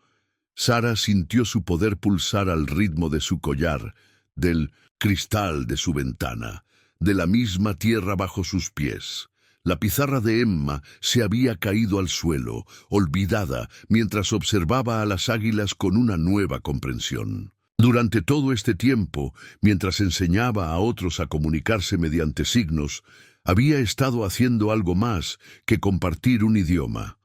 Sara sintió su poder pulsar al ritmo de su collar, del cristal de su ventana, de la misma tierra bajo sus pies. La pizarra de Emma se había caído al suelo, olvidada, mientras observaba a las águilas con una nueva comprensión. Durante todo este tiempo, mientras enseñaba a otros a comunicarse mediante signos, había estado haciendo algo más que compartir un idioma.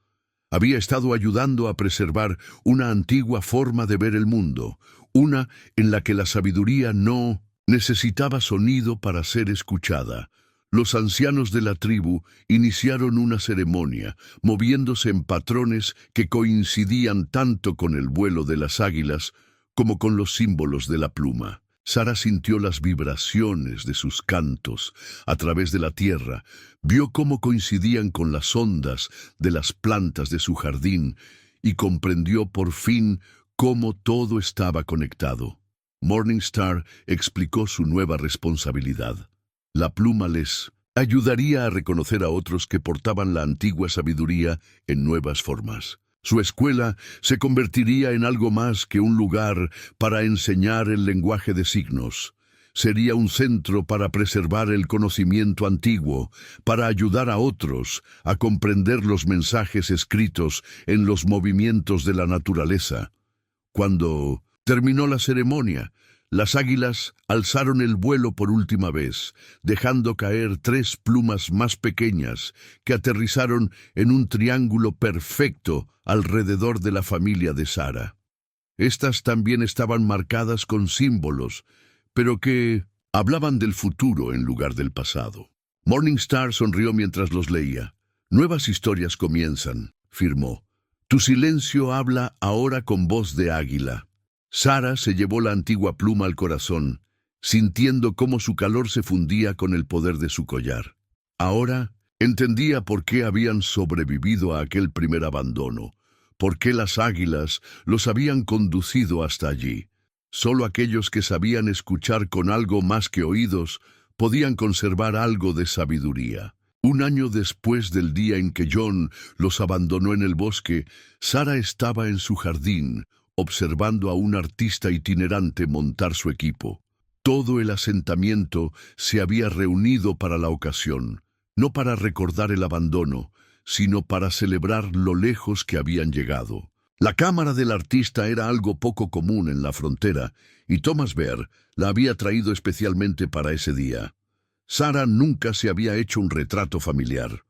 Había estado ayudando a preservar una antigua forma de ver el mundo, una en la que la sabiduría no necesitaba sonido para ser escuchada. Los ancianos de la tribu iniciaron una ceremonia, moviéndose en patrones que coincidían tanto con el vuelo de las águilas como con los símbolos de la pluma. Sara sintió las vibraciones de sus cantos a través de la tierra, vio cómo coincidían con las ondas de las plantas de su jardín y comprendió por fin cómo todo estaba conectado. Morningstar explicó su nueva responsabilidad. La pluma les ayudaría a reconocer a otros que portaban la antigua sabiduría en nuevas formas. Su escuela se convertiría en algo más que un lugar para enseñar el lenguaje de signos. Sería un centro para preservar el conocimiento antiguo, para ayudar a otros a comprender los mensajes escritos en los movimientos de la naturaleza. Cuando terminó la ceremonia, las águilas alzaron el vuelo por última vez, dejando caer 3 plumas más pequeñas que aterrizaron en un triángulo perfecto alrededor de la familia de Sara. Estas también estaban marcadas con símbolos, pero que hablaban del futuro en lugar del pasado. Morningstar sonrió mientras los leía. «Nuevas historias comienzan», firmó. «Tu silencio habla ahora con voz de águila». Sara se llevó la antigua pluma al corazón, sintiendo cómo su calor se fundía con el poder de su collar. Ahora entendía por qué habían sobrevivido a aquel primer abandono, por qué las águilas los habían conducido hasta allí. Solo aquellos que sabían escuchar con algo más que oídos podían conservar algo de sabiduría. Un año después del día en que John los abandonó en el bosque, Sara estaba en su jardín, observando a un artista itinerante montar su equipo. Todo el asentamiento se había reunido para la ocasión, no para recordar el abandono, sino para celebrar lo lejos que habían llegado. La cámara del artista era algo poco común en la frontera, y Thomas Bear la había traído especialmente para ese día. Sara nunca se había hecho un retrato familiar.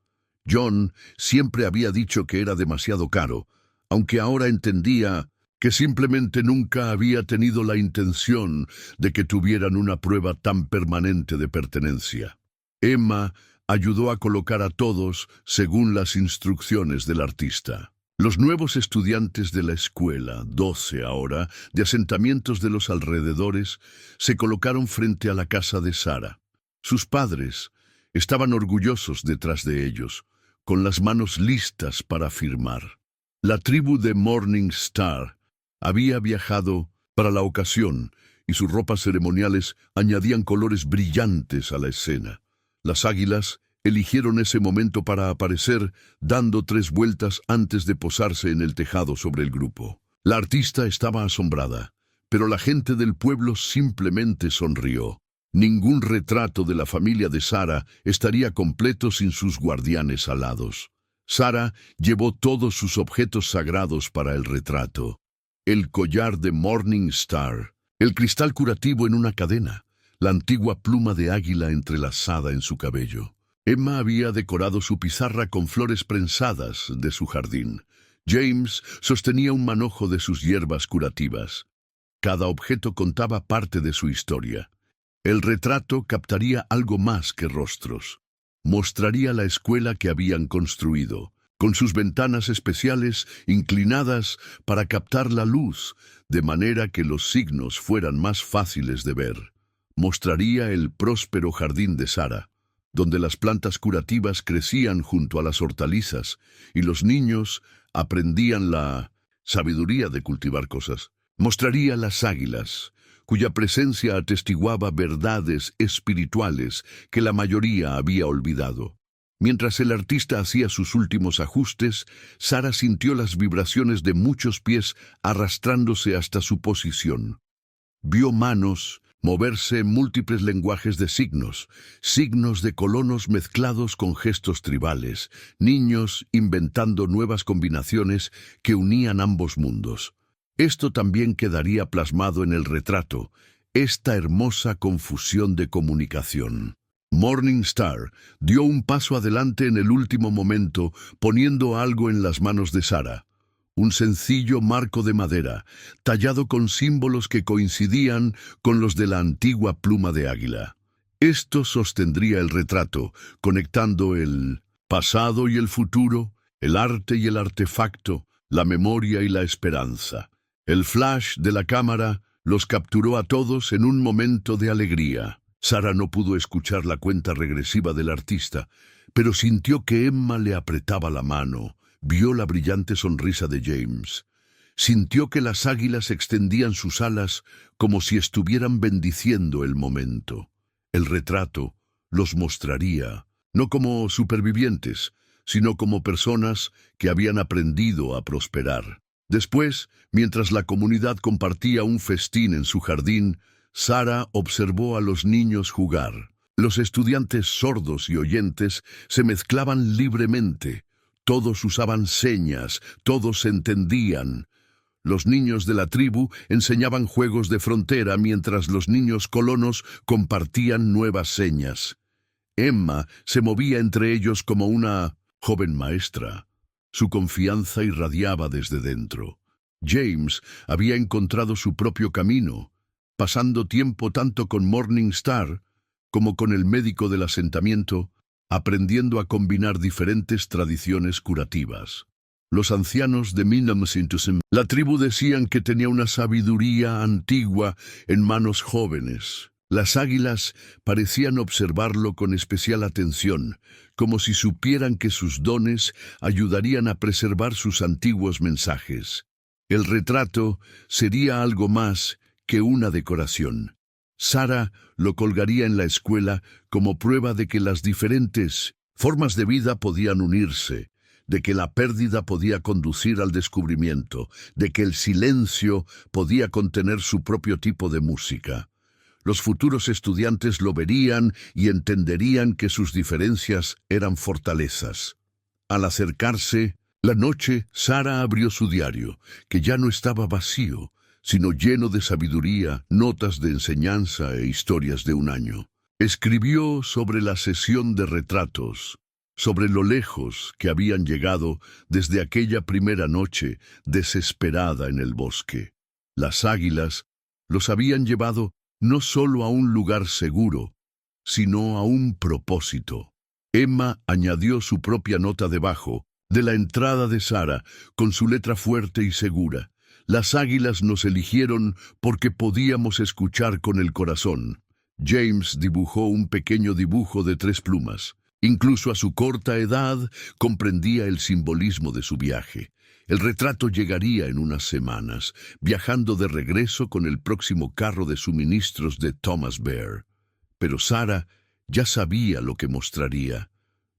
John siempre había dicho que era demasiado caro, aunque ahora entendía que simplemente nunca había tenido la intención de que tuvieran una prueba tan permanente de pertenencia. Emma ayudó a colocar a todos según las instrucciones del artista. Los nuevos estudiantes de la escuela, 12 ahora, de asentamientos de los alrededores, se colocaron frente a la casa de Sara. Sus padres estaban orgullosos detrás de ellos, con las manos listas para firmar. La tribu de Morningstar había viajado para la ocasión y sus ropas ceremoniales añadían colores brillantes a la escena. Las águilas eligieron ese momento para aparecer, dando 3 vueltas antes de posarse en el tejado sobre el grupo. La artista estaba asombrada, pero la gente del pueblo simplemente sonrió. Ningún retrato de la familia de Sara estaría completo sin sus guardianes alados. Sara llevó todos sus objetos sagrados para el retrato. El collar de Morningstar, el cristal curativo en una cadena, la antigua pluma de águila entrelazada en su cabello. Emma había decorado su pizarra con flores prensadas de su jardín. James sostenía un manojo de sus hierbas curativas. Cada objeto contaba parte de su historia. El retrato captaría algo más que rostros. Mostraría la escuela que habían construido, con sus ventanas especiales inclinadas para captar la luz, de manera que los signos fueran más fáciles de ver. Mostraría el próspero jardín de Sara, donde las plantas curativas crecían junto a las hortalizas y los niños aprendían la sabiduría de cultivar cosas. Mostraría las águilas, cuya presencia atestiguaba verdades espirituales que la mayoría había olvidado. Mientras el artista hacía sus últimos ajustes, Sara sintió las vibraciones de muchos pies arrastrándose hasta su posición. Vio manos moverse en múltiples lenguajes de signos, signos de colonos mezclados con gestos tribales, niños inventando nuevas combinaciones que unían ambos mundos. Esto también quedaría plasmado en el retrato, esta hermosa confusión de comunicación. Morningstar dio un paso adelante en el último momento, poniendo algo en las manos de Sara. Un sencillo marco de madera, tallado con símbolos que coincidían con los de la antigua pluma de águila. Esto sostendría el retrato, conectando el pasado y el futuro, el arte y el artefacto, la memoria y la esperanza. El flash de la cámara los capturó a todos en un momento de alegría. Sara no pudo escuchar la cuenta regresiva del artista, pero sintió que Emma le apretaba la mano. Vio la brillante sonrisa de James. Sintió que las águilas extendían sus alas como si estuvieran bendiciendo el momento. El retrato los mostraría, no como supervivientes, sino como personas que habían aprendido a prosperar. Después, mientras la comunidad compartía un festín en su jardín, Sara observó a los niños jugar. Los estudiantes sordos y oyentes se mezclaban libremente. Todos usaban señas, todos se entendían. Los niños de la tribu enseñaban juegos de frontera mientras los niños colonos compartían nuevas señas. Emma se movía entre ellos como una joven maestra. Su confianza irradiaba desde dentro. James había encontrado su propio camino, pasando tiempo tanto con Morningstar como con el médico del asentamiento, aprendiendo a combinar diferentes tradiciones curativas. Los ancianos de Minamsintusem, la tribu, decían que tenía una sabiduría antigua en manos jóvenes. Las águilas parecían observarlo con especial atención, como si supieran que sus dones ayudarían a preservar sus antiguos mensajes. El retrato sería algo más que una decoración. Sara lo colgaría en la escuela como prueba de que las diferentes formas de vida podían unirse, de que la pérdida podía conducir al descubrimiento, de que el silencio podía contener su propio tipo de música. Los futuros estudiantes lo verían y entenderían que sus diferencias eran fortalezas. Al acercarse la noche, Sara abrió su diario, que ya no estaba vacío, sino lleno de sabiduría, notas de enseñanza e historias de un año. Escribió sobre la sesión de retratos, sobre lo lejos que habían llegado desde aquella primera noche desesperada en el bosque. Las águilas los habían llevado no solo a un lugar seguro, sino a un propósito. Emma añadió su propia nota debajo de la entrada de Sara, con su letra fuerte y segura. Las águilas nos eligieron porque podíamos escuchar con el corazón. James dibujó un pequeño dibujo de 3 plumas. Incluso a su corta edad comprendía el simbolismo de su viaje. El retrato llegaría en unas semanas, viajando de regreso con el próximo carro de suministros de Thomas Bear. Pero Sara ya sabía lo que mostraría,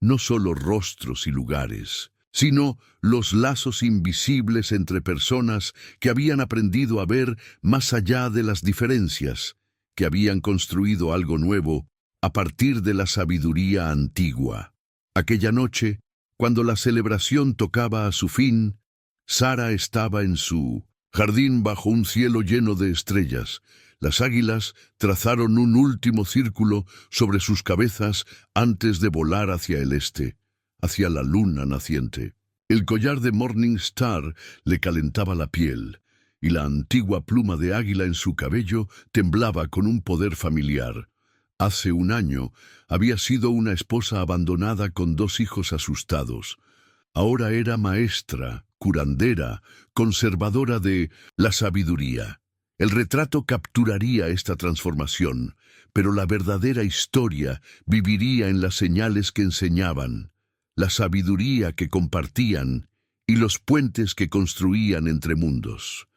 no solo rostros y lugares, sino los lazos invisibles entre personas que habían aprendido a ver más allá de las diferencias, que habían construido algo nuevo a partir de la sabiduría antigua. Aquella noche, cuando la celebración tocaba a su fin, Sara estaba en su jardín bajo un cielo lleno de estrellas. Las águilas trazaron un último círculo sobre sus cabezas antes de volar hacia el este, hacia la luna naciente. El collar de Morningstar le calentaba la piel, y la antigua pluma de águila en su cabello temblaba con un poder familiar. Hace un año había sido una esposa abandonada con 2 hijos asustados. Ahora era maestra, curandera, conservadora de la sabiduría. El retrato capturaría esta transformación, pero la verdadera historia viviría en las señales que enseñaban, la sabiduría que compartían y los puentes que construían entre mundos.